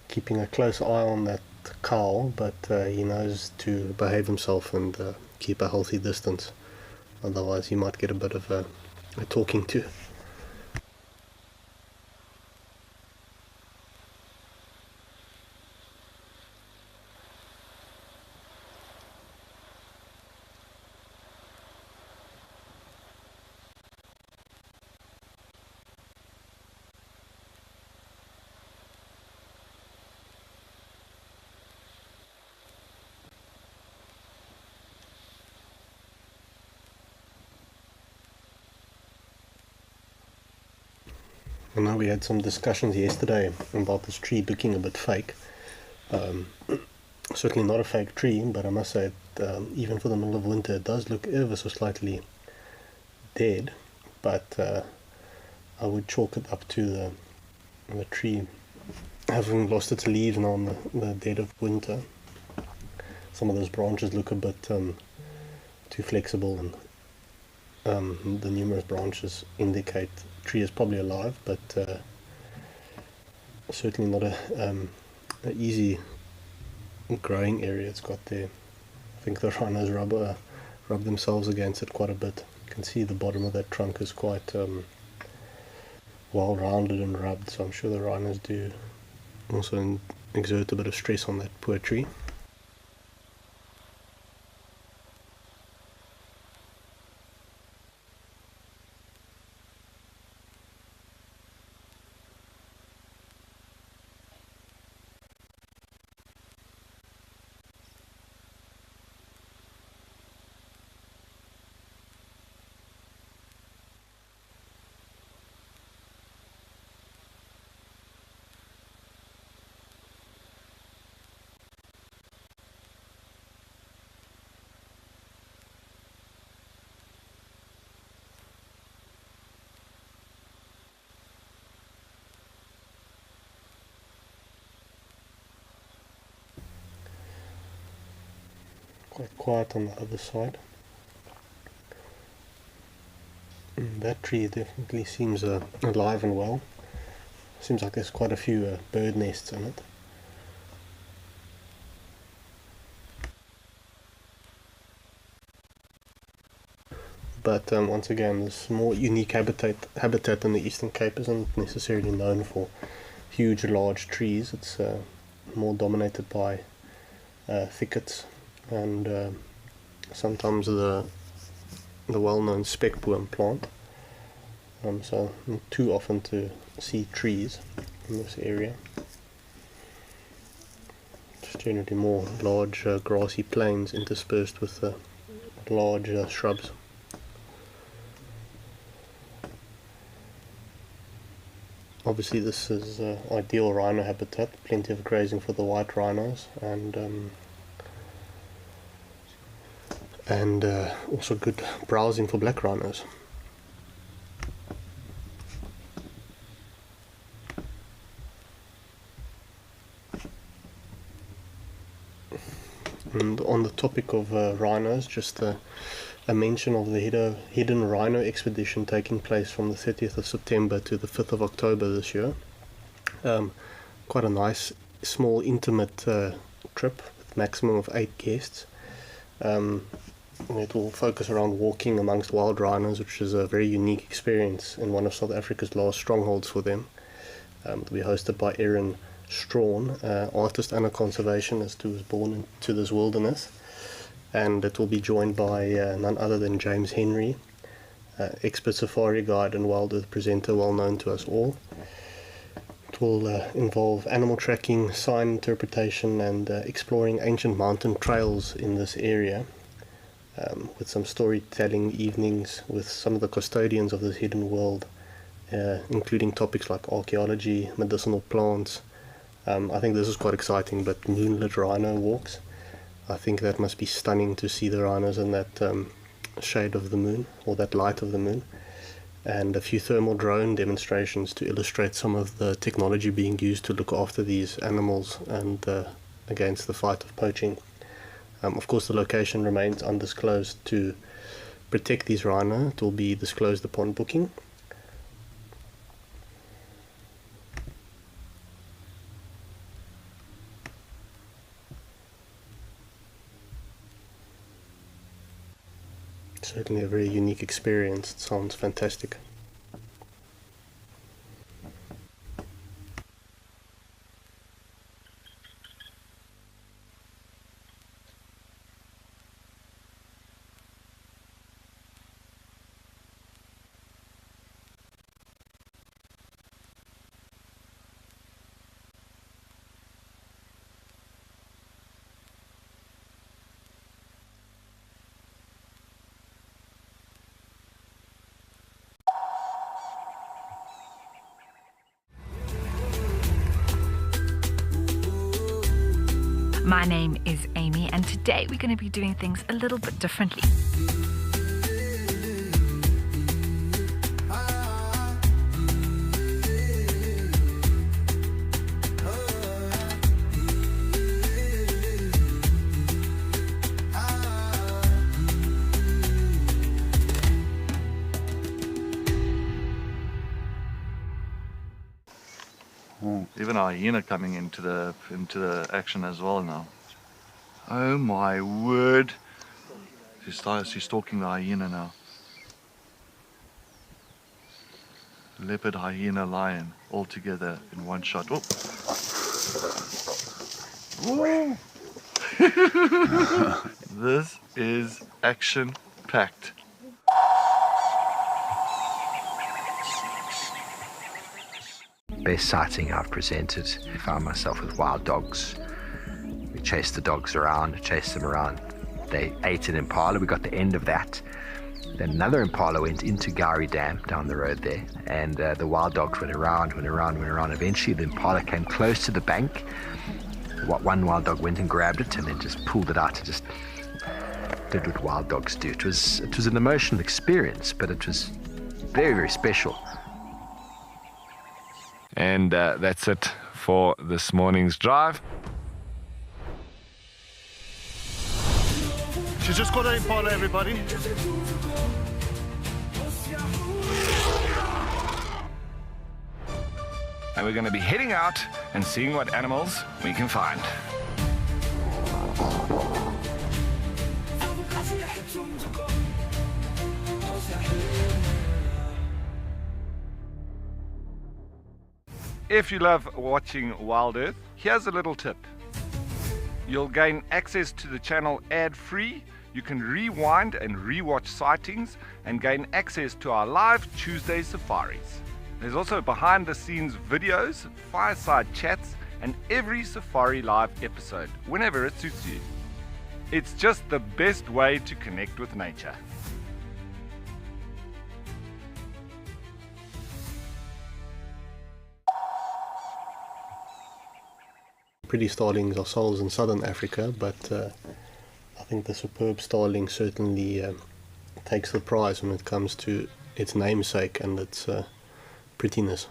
keeping a close eye on that cow, but he knows to behave himself and keep a healthy distance. Otherwise he might get a bit of a talking to. I know we had some discussions yesterday about this tree looking a bit fake. Certainly not a fake tree, but I must say, even for the middle of winter, it does look ever so slightly dead. But I would chalk it up to the tree having lost its leaves now in the dead of winter. Some of those branches look a bit too flexible, and the numerous branches indicate the tree is probably alive, but certainly not an easy growing area it's got there. I think the rhinos rub themselves against it quite a bit. You can see the bottom of that trunk is quite well rounded and rubbed, so I'm sure the rhinos do also exert a bit of stress on that poor tree. Quite quiet on the other side. That tree definitely seems alive and well. Seems like there's quite a few bird nests in it. But once again, this more unique habitat in the Eastern Cape isn't necessarily known for huge, large trees. It's more dominated by thickets and sometimes the well-known speckboom plant. So not too often to see trees in this area. It's generally more large grassy plains interspersed with large shrubs. Obviously this is ideal rhino habitat, plenty of grazing for the white rhinos, and also good browsing for black rhinos. And on the topic of rhinos, just a mention of the hidden rhino expedition taking place from the 30th of September to the 5th of October this year. Quite a nice, small, intimate trip with maximum of 8 guests. It will focus around walking amongst wild rhinos, which is a very unique experience in one of South Africa's last strongholds for them. It will be hosted by Erin Strawn, artist and a conservationist who was born into this wilderness. And it will be joined by none other than James Henry, expert safari guide and wild earth presenter well known to us all. It will involve animal tracking, sign interpretation, and exploring ancient mountain trails in this area, with some storytelling evenings with some of the custodians of this hidden world, including topics like archaeology, medicinal plants. I think this is quite exciting, but moonlit rhino walks. I think that must be stunning to see the rhinos in that shade of the moon, or that light of the moon, and a few thermal drone demonstrations to illustrate some of the technology being used to look after these animals and against the fight of poaching. Of course, the location remains undisclosed to protect these rhino. It will be disclosed upon booking. Certainly a very unique experience. It sounds fantastic. My name is Amy, and today we're going to be doing things a little bit differently. Even a hyena coming into the action as well now. Oh my word! She's stalking the hyena now. Leopard, hyena, lion, all together in one shot. Oh! Whoa. This is action-packed. Best sighting I've presented. I found myself with wild dogs. We chased the dogs around, chased them around. They ate an impala. We got the end of that. Then another impala went into Gowrie Dam down the road there, and the wild dogs went around. Eventually the impala came close to the bank. One wild dog went and grabbed it and then just pulled it out and just did what wild dogs do. It was an emotional experience, but it was very, very special. And that's it for this morning's drive. She's just got an impala, everybody. and we're going to be heading out and seeing what animals we can find. If you love watching Wild Earth, here's a little tip. You'll gain access to the channel ad-free. You can rewind and rewatch sightings and gain access to our live Tuesday safaris. There's also behind the scenes videos, fireside chats, and every safari live episode, whenever it suits you. It's just the best way to connect with nature. Pretty starlings ourselves in southern Africa, but I think the superb starling certainly takes the prize when it comes to its namesake and its prettiness.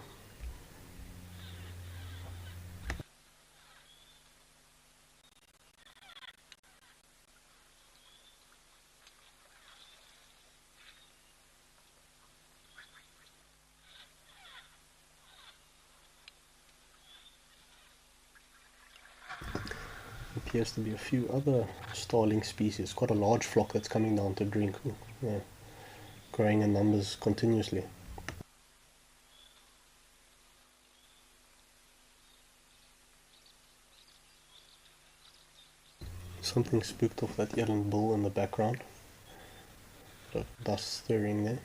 Appears to be a few other starling species, quite a large flock that's coming down to drink, growing in numbers continuously. Something spooked off that errant bull in the background. Dust stirring there.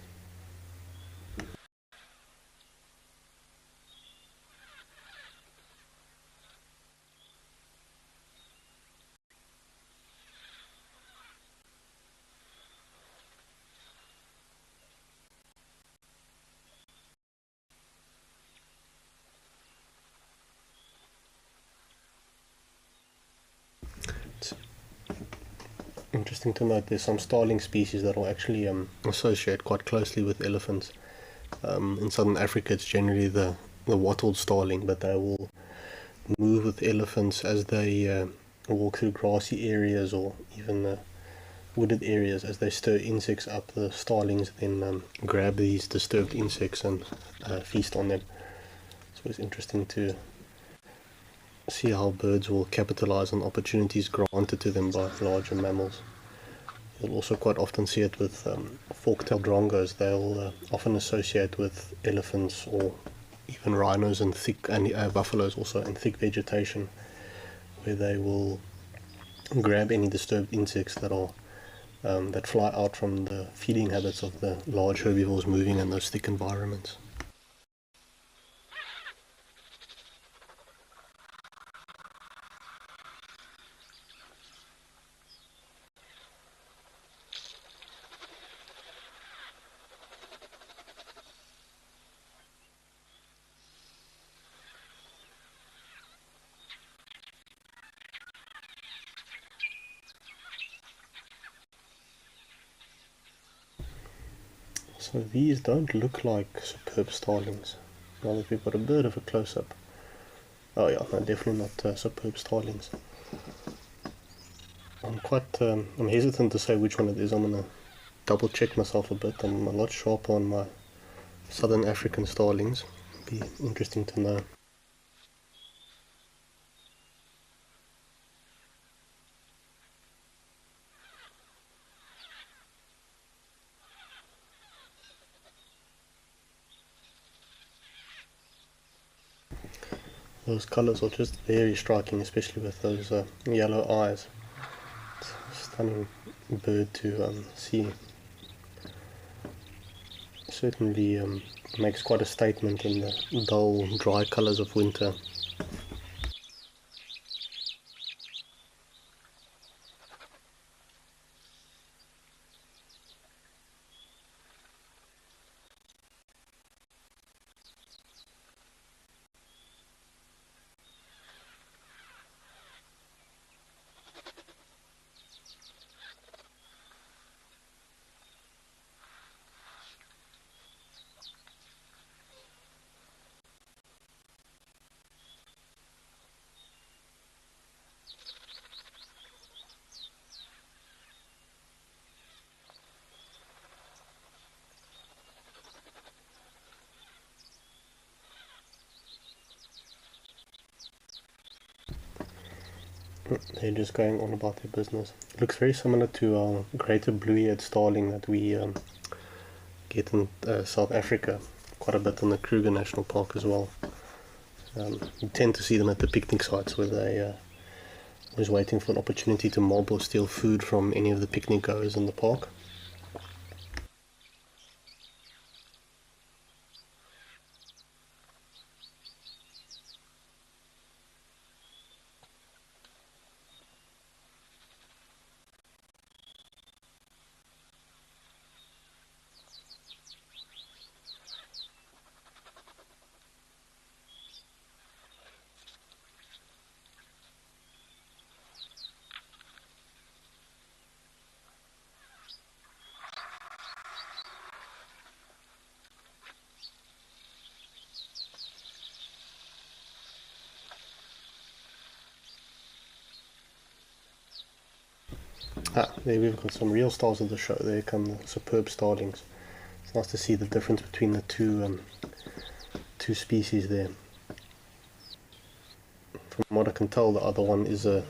Interesting to note there's some starling species that will actually associate quite closely with elephants. In southern Africa it's generally the wattled starling, but they will move with elephants as they walk through grassy areas or even wooded areas. As they stir insects up, the starlings then grab these disturbed insects and feast on them. So it's interesting to see how birds will capitalize on opportunities granted to them by larger mammals. You'll also quite often see it with fork-tailed drongos. They'll often associate with elephants or even rhinos and buffaloes also in thick vegetation, where they will grab any disturbed insects that are that fly out from the feeding habits of the large herbivores moving in those thick environments. So these don't look like superb starlings. Now that we've got a bit of a close-up. Oh yeah, no, definitely not superb starlings. I'm hesitant to say which one it is. I'm going to double check myself a bit. I'm a lot sharper on my southern African starlings. Be interesting to know. Those colours are just very striking, especially with those yellow eyes. It's a stunning bird to see. Certainly makes quite a statement in the dull, dry colours of winter. They're just going on about their business. It looks very similar to our greater blue-eared starling that we get in South Africa, quite a bit in the Kruger National Park as well. You tend to see them at the picnic sites where they always waiting for an opportunity to mob or steal food from any of the picnic goers in the park. There we've got some real stars of the show. There come the superb starlings. It's nice to see the difference between the two species there. From what I can tell, the other one is a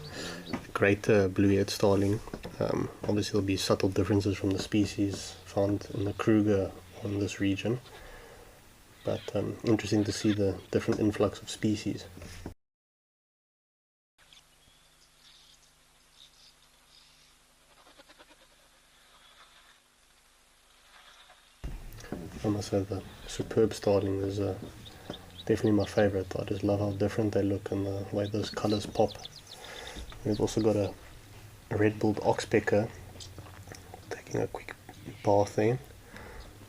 greater blue-eared starling. Obviously there'll be subtle differences from the species found in the Kruger in this region, but interesting to see the different influx of species. I must say the superb starling is definitely my favorite. I just love how different they look and the way those colors pop. We've also got a red-billed oxpecker taking a quick bath there.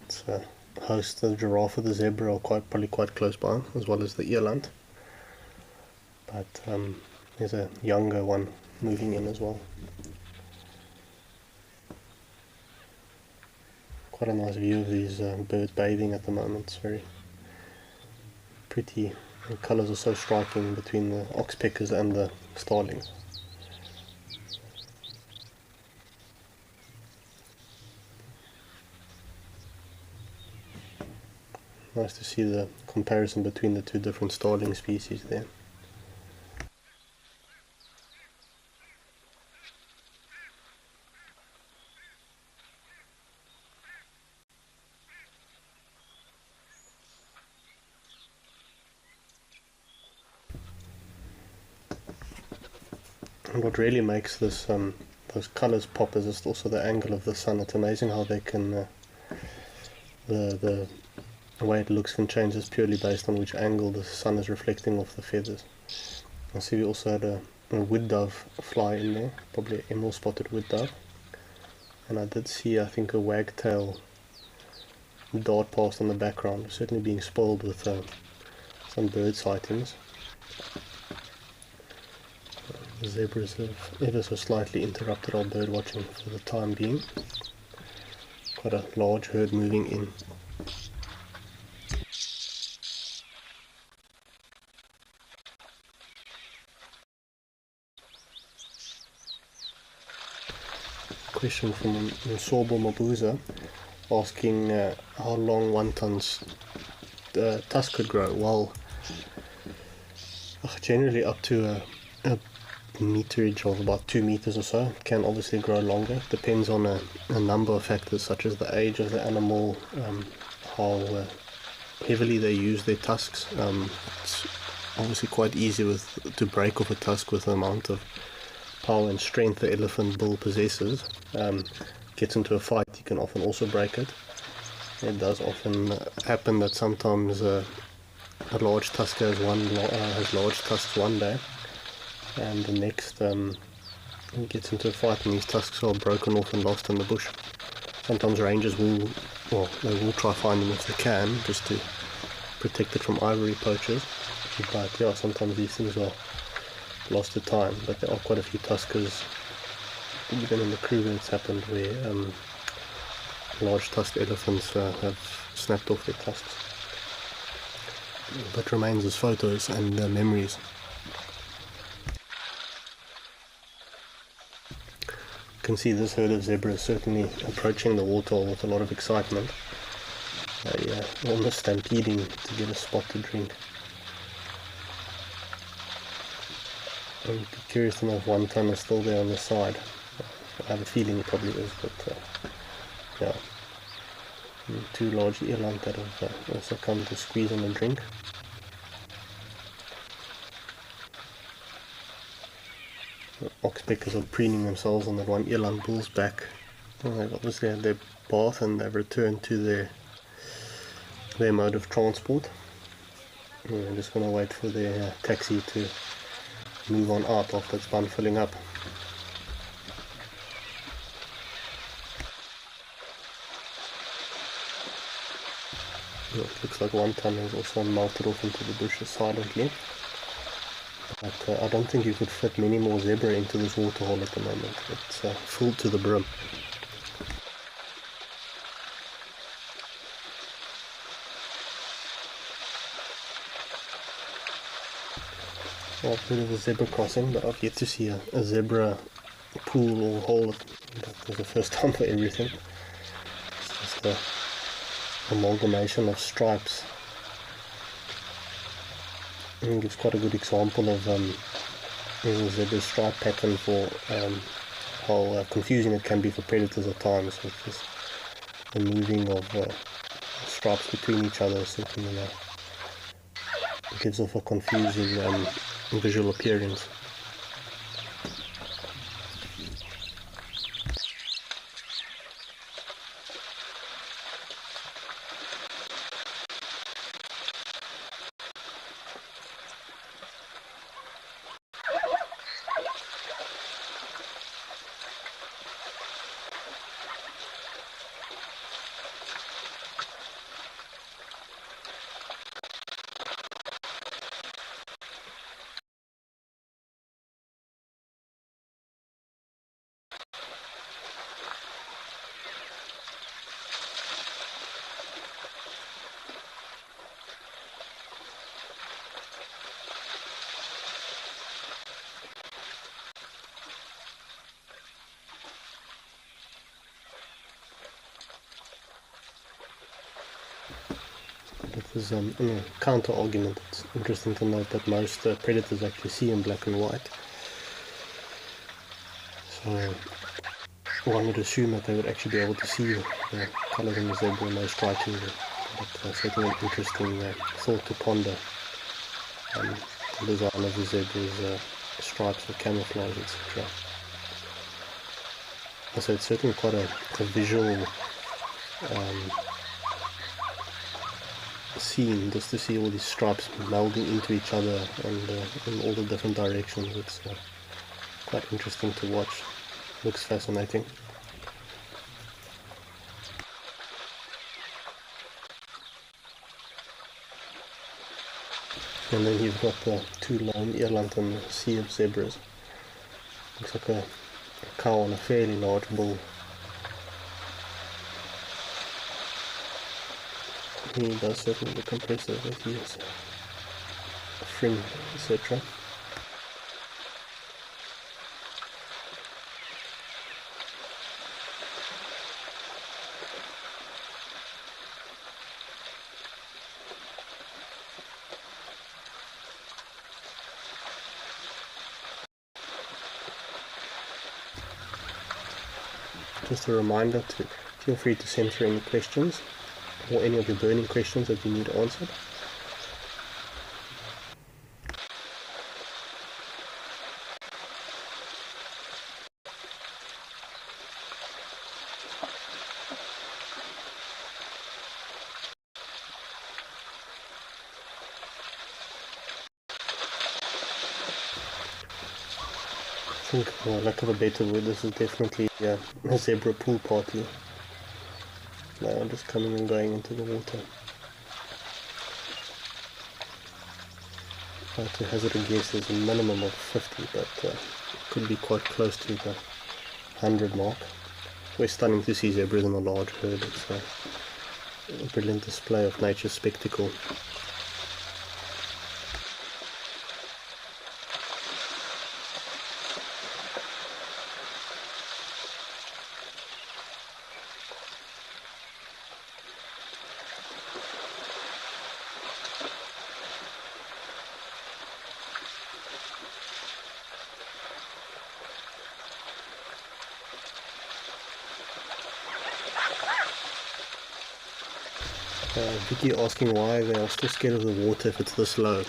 It's a host, the giraffe and the zebra are probably quite close by, as well as the eland. But there's a younger one moving in as well. Quite a nice view of these birds bathing at the moment. It's very pretty. The colours are so striking between the oxpeckers and the starlings. Nice to see the comparison between the two different starling species there. And what really makes this those colours pop is just also the angle of the sun. It's amazing how they can the way it looks can change just purely based on which angle the sun is reflecting off the feathers. I see we also had a wood dove fly in there, probably an emerald spotted wood dove, and I did see, I think, a wagtail dart past in the background, certainly being spoiled with some bird sightings. The zebras have ever so slightly interrupted our bird watching for the time being. Quite a large herd moving in. Question from Nsobo Mabuza asking how long wonton's tusk could grow. Well, generally up to a meterage of about 2 meters or so. It can obviously grow longer. Depends on a number of factors such as the age of the animal, how heavily they use their tusks. It's obviously quite easy to break off a tusk with the amount of power and strength the elephant bull possesses. Gets into a fight, you can often also break it. It does often happen that sometimes a large tusker has large tusks one day, and the next he gets into a fight and these tusks are broken off and lost in the bush. Sometimes rangers will try find them if they can, just to protect it from ivory poachers. But yeah, sometimes these things are lost to time. But there are quite a few tuskers, even in the Kruger it's happened, where large tusked elephants have snapped off their tusks. But remains as photos and memories. You can see this herd of zebras certainly approaching the waterhole with a lot of excitement. They almost stampeding to get a spot to drink. I'm curious to know if one ton is still there on the side. I have a feeling it probably is, but yeah. And 2 large eland that have also come to squeeze on a drink. The oxpeckers are preening themselves on that one eland bull's back. And they've obviously had their bath and they've returned to their mode of transport. And I'm just going to wait for their taxi to move on out after it's done filling up. It looks like one ton has also melted off into the bushes silently. But I don't think you could fit many more zebra into this waterhole at the moment. It's full to the brim. Well, a bit of a zebra crossing, but I've yet to see a zebra pool or hole. That was the first time for everything. It's just a amalgamation of stripes. I think it's quite a good example of the zebra stripe pattern for how confusing it can be for predators at times. So it's just the moving of stripes between each other certainly gives off a confusing visual appearance. There's a counter argument. It's interesting to note that most predators actually see in black and white. So one would assume that they would actually be able to see the colours in the zebra and no striking it. But certainly an interesting thought to ponder. The design of the zebra's stripes for camouflage, etc. So it's certainly quite a visual scene, just to see all these stripes melding into each other and in all the different directions. It's quite interesting to watch. Looks fascinating. And then you've got the 2 lone eland and the sea of zebras. Looks like a cow and a fairly large bull. He does certainly look impressive with his fringe, etc. Just a reminder to feel free to send through any questions or any of your burning questions that you need answered. I think, for lack of a better word, this is definitely a zebra pool party. Now just coming and going into the water. If I had to hazard a guess, there's a minimum of 50, but could be quite close to the 100 mark. We're starting to see zebras in a large herd. It's a brilliant display of nature's spectacle. Vicky asking why they are still scared of the water if it's this low.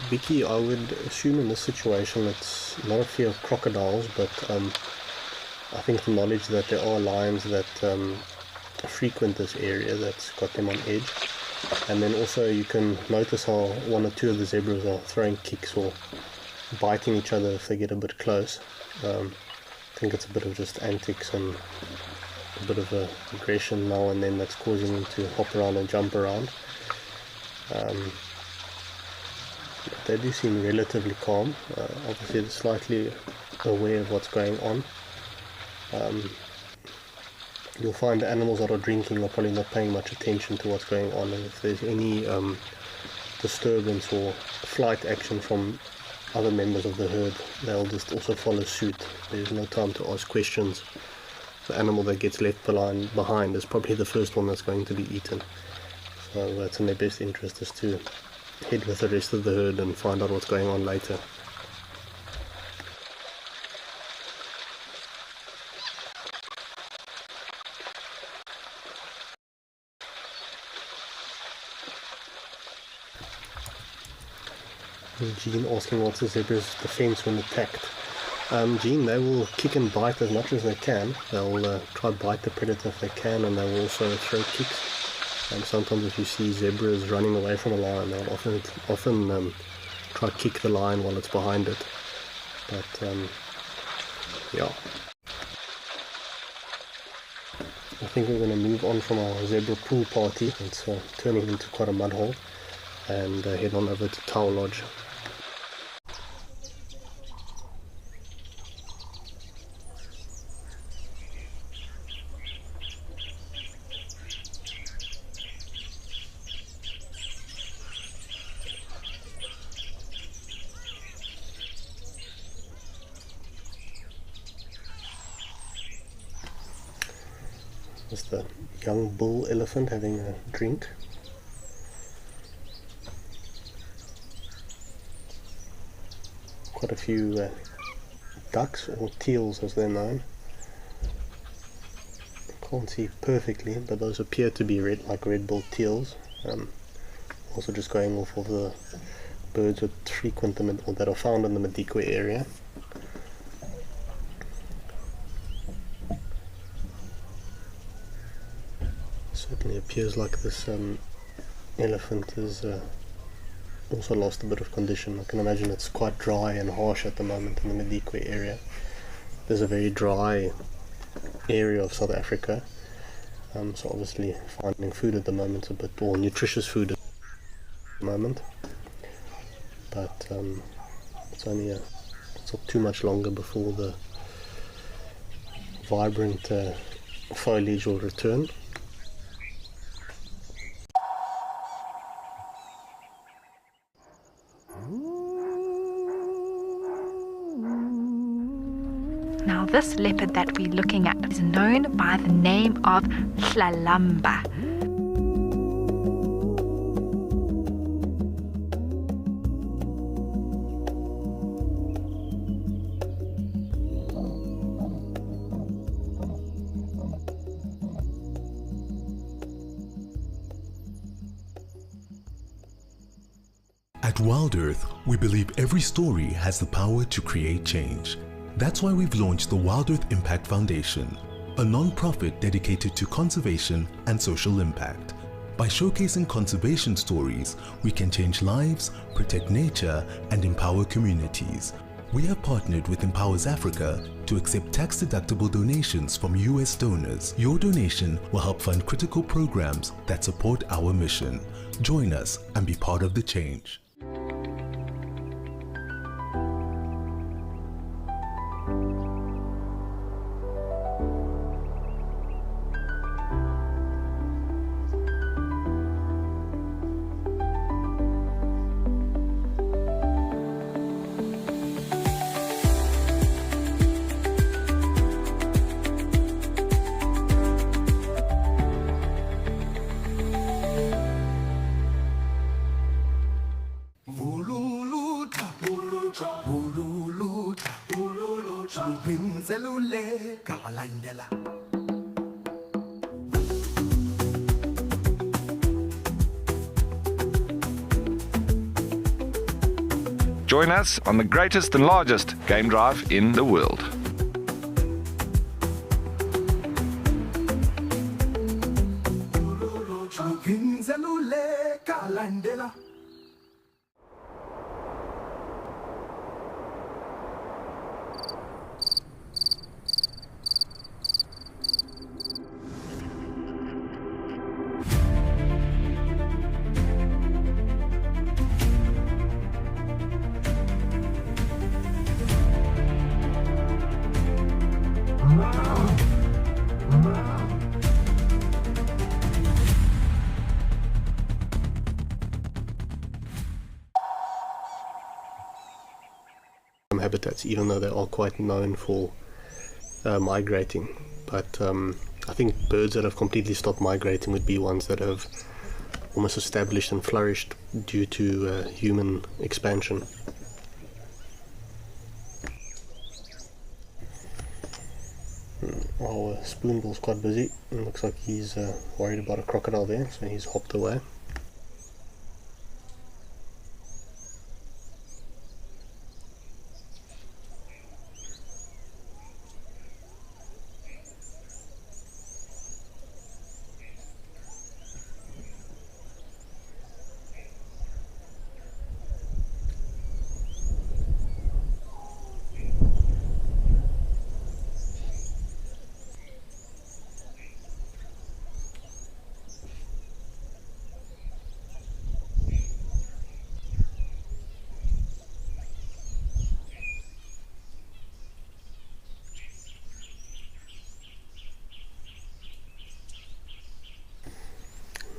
Vicky, I would assume in this situation it's not a fear of crocodiles, but I think the knowledge that there are lions that frequent this area that's got them on edge. And then also you can notice how one or two of the zebras are throwing kicks or biting each other if they get a bit close. I think it's a bit of just antics and a bit of aggression now and then that's causing them to hop around and jump around. They do seem relatively calm. Obviously they're slightly aware of what's going on. You'll find the animals that are drinking are probably not paying much attention to what's going on, and if there's any disturbance or flight action from other members of the herd, they'll just also follow suit. There's no time to ask questions. The animal that gets left behind is probably the first one that's going to be eaten. So it's in their best interest is to head with the rest of the herd and find out what's going on later. Jean asking what's the zebra's defense when attacked. Jean, they will kick and bite as much as they can. They'll try to bite the predator if they can, and they will also throw kicks. And sometimes if you see zebras running away from a lion, they'll often try to kick the lion while it's behind it. But yeah. I think we're going to move on from our zebra pool party. It's turning into quite a mud hole, and head on over to Tower Lodge. Just the young bull elephant having a drink. Quite a few ducks, or teals as they're known. Can't see perfectly, but those appear to be red-billed teals. Also just going off of the birds that frequent them or that are found in the Madikwe area. Certainly appears like this elephant has also lost a bit of condition. I can imagine it's quite dry and harsh at the moment in the Madikwe area. There's a very dry area of South Africa, so obviously finding food at the moment is a bit more nutritious food at the moment, but it's not too much longer before the vibrant foliage will return. Now this leopard that we're looking at is known by the name of Hlalamba. At Wild Earth, we believe every story has the power to create change. That's why we've launched the Wild Earth Impact Foundation, a non-profit dedicated to conservation and social impact. By showcasing conservation stories, we can change lives, protect nature, and empower communities. We have partnered with Empowers Africa to accept tax-deductible donations from US donors. Your donation will help fund critical programs that support our mission. Join us and be part of the change. Join us on the greatest and largest game drive in the world. Habitats, even though they are quite known for migrating, but I think birds that have completely stopped migrating would be ones that have almost established and flourished due to human expansion. Our spoonbill's quite busy. It looks like he's worried about a crocodile there, so he's hopped away.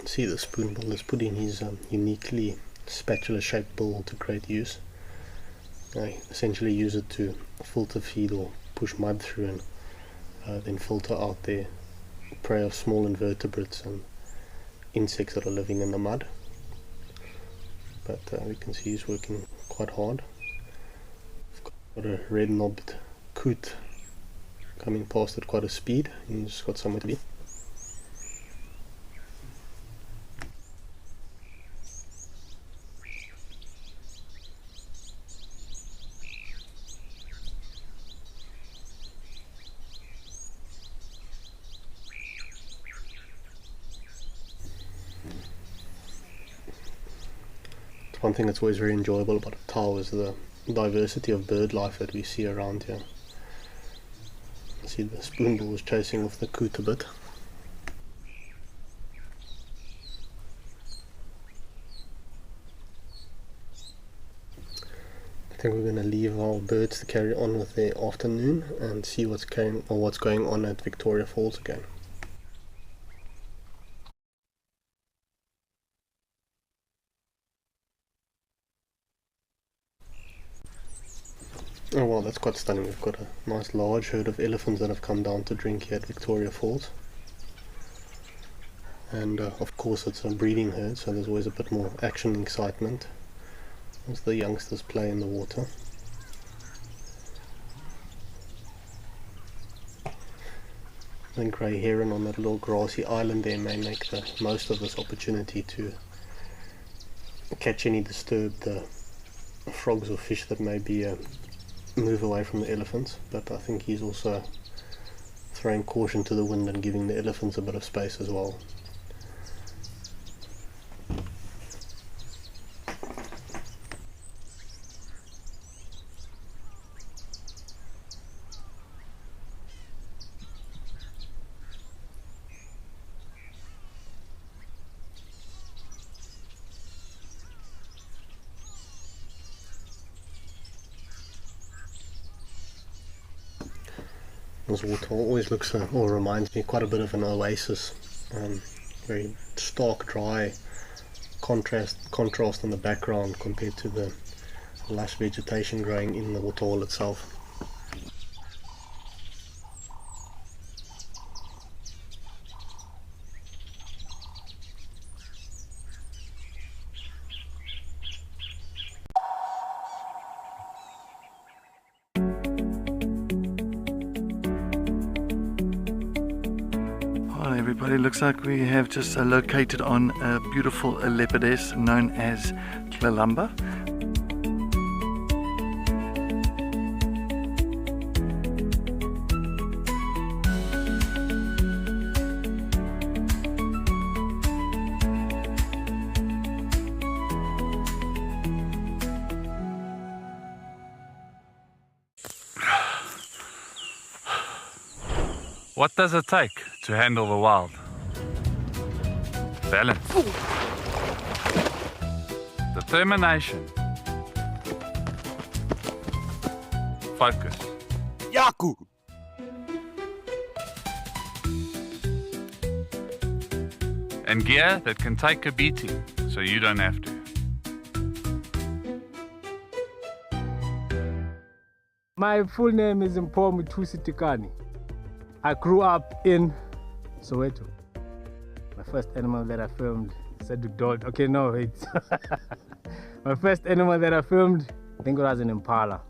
See, the spoonbill is putting his uniquely spatula-shaped bill to great use. I essentially use it to filter feed or push mud through and then filter out their prey of small invertebrates and insects that are living in the mud. But we can see he's working quite hard. We've got a red-knobbed coot coming past at quite a speed. He's got somewhere to be. One thing that's always very enjoyable about a tau is the diversity of bird life that we see around here. You see the spoonbill was chasing off the coot a bit. I think we're going to leave our birds to carry on with their afternoon and see what's going on at Victoria Falls again. Oh well, that's quite stunning. We've got a nice large herd of elephants that have come down to drink here at Victoria Falls. And of course it's a breeding herd, so there's always a bit more action and excitement as the youngsters play in the water. The grey heron on that little grassy island there may make the most of this opportunity to catch any disturbed frogs or fish that may be move away from the elephants, but I think he's also throwing caution to the wind and giving the elephants a bit of space as well. This waterhole always looks or reminds me quite a bit of an oasis. Very stark, dry contrast in the background compared to the lush vegetation growing in the waterhole itself. Hi everybody, looks like we have just located on a beautiful leopardess known as Clalamba. What does it take to handle the wild? Balance. Determination. Focus. Yaku! And gear that can take a beating so you don't have to. My full name is Mpho Tikani. I grew up in Soweto. My first animal that I filmed said dog. Okay, no, it's my first animal that I filmed, I think it was an impala.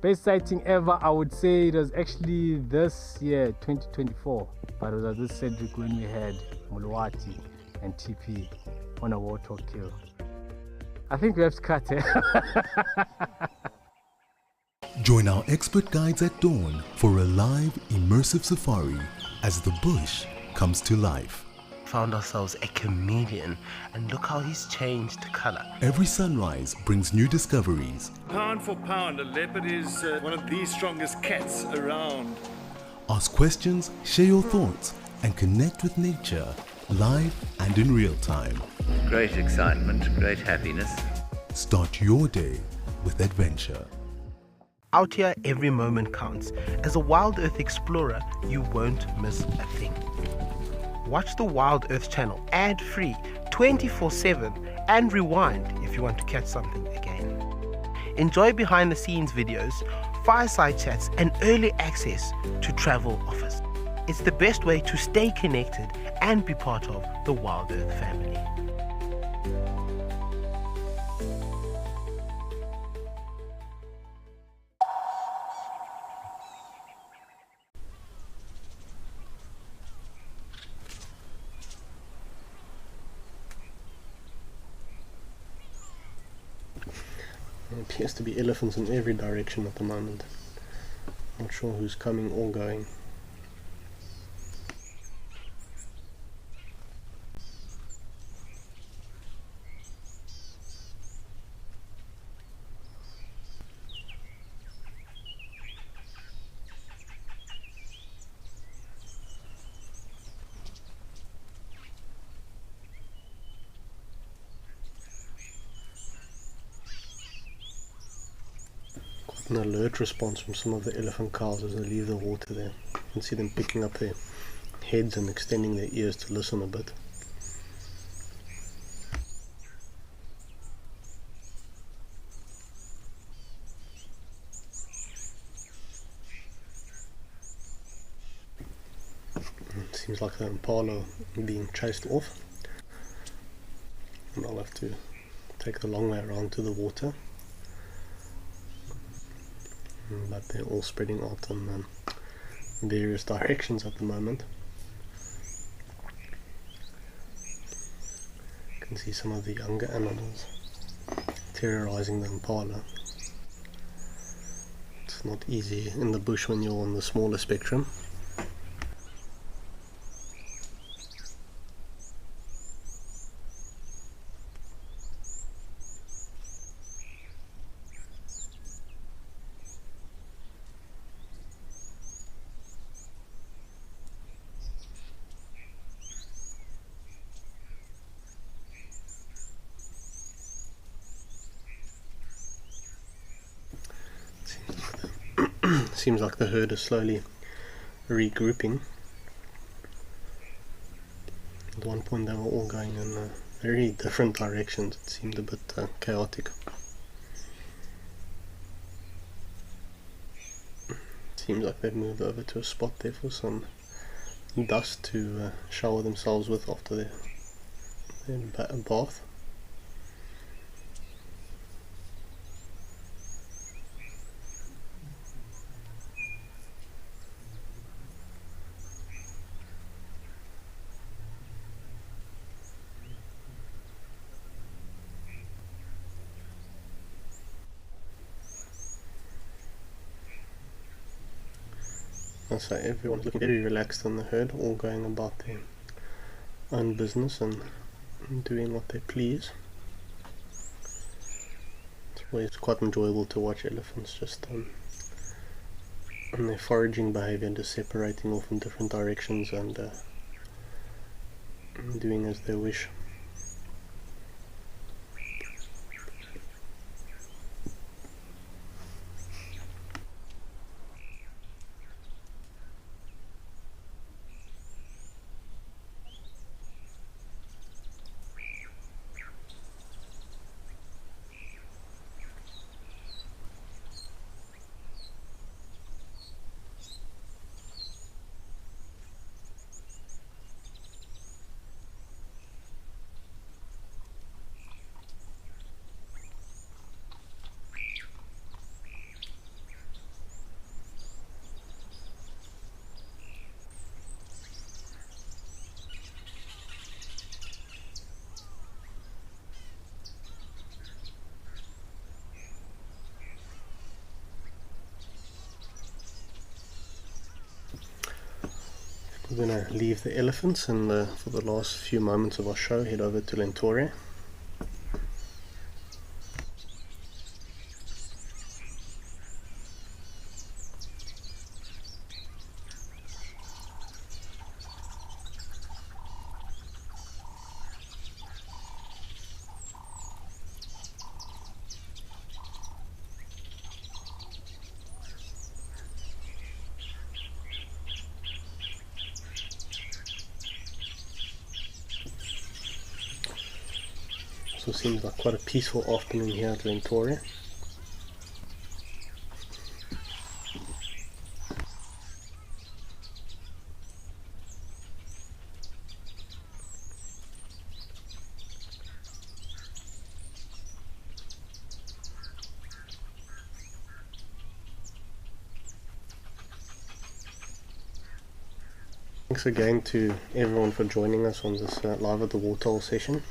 Best sighting ever, I would say it was actually this year, 2024. But it was this Cedric when we had Mulwati and TP on a warthog kill. I think we have to cut it. Join our expert guides at dawn for a live, immersive safari as the bush comes to life. Found ourselves a chameleon, and look how he's changed color. Every sunrise brings new discoveries. Pound for pound, a leopard is one of the strongest cats around. Ask questions, share your thoughts, and connect with nature live and in real time. Great excitement, great happiness. Start your day with adventure. Out here, every moment counts. As a Wild Earth explorer, you won't miss a thing. Watch the Wild Earth channel ad-free 24/7 and rewind if you want to catch something again. Enjoy behind the scenes videos, fireside chats, and early access to travel offers. It's the best way to stay connected and be part of the Wild Earth family. There appears to be elephants in every direction at the moment. Not sure who's coming or going. An alert response from some of the elephant cows as they leave the water there. You can see them picking up their heads and extending their ears to listen a bit. It seems like the impala being chased off, and I'll have to take the long way around to the water. But they're all spreading out on various directions at the moment. You can see some of the younger animals terrorizing the impala. It's not easy in the bush when you're on the smaller spectrum. Seems like the herd is slowly regrouping. At one point they were all going in very different directions. It seemed a bit chaotic. Seems like they've moved over to a spot there for some dust to shower themselves with after their bath. So everyone's looking very relaxed on the herd, all going about their own business and doing what they please. It's always quite enjoyable to watch elephants just and their foraging behavior, just separating off in different directions and doing as they wish. We're going to leave the elephants and for the last few moments of our show head over to Lentoria. So it seems like quite a peaceful afternoon here at Lentoria. Thanks again to everyone for joining us on this live at the waterhole session.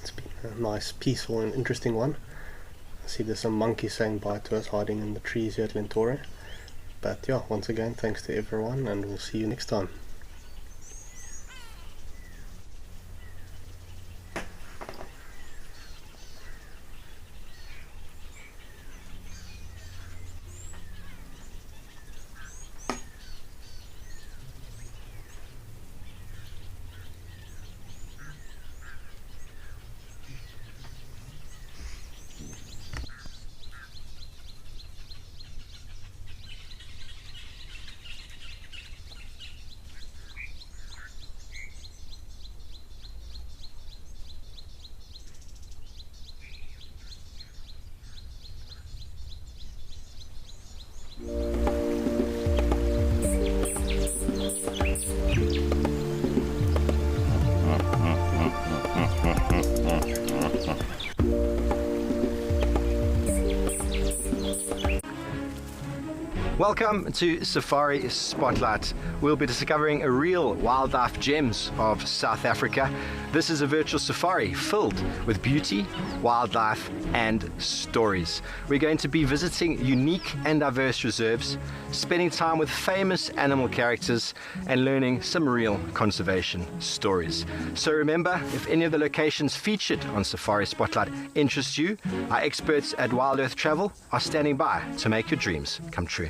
It's been a nice, peaceful and interesting one. I see there's some monkeys saying bye to us hiding in the trees here at Lentoria. But yeah, once again, thanks to everyone and we'll see you next time. Welcome to Safari Spotlight. We'll be discovering real wildlife gems of South Africa. This is a virtual safari filled with beauty, wildlife and stories. We're going to be visiting unique and diverse reserves, spending time with famous animal characters and learning some real conservation stories. So remember, if any of the locations featured on Safari Spotlight interest you, our experts at Wild Earth Travel are standing by to make your dreams come true.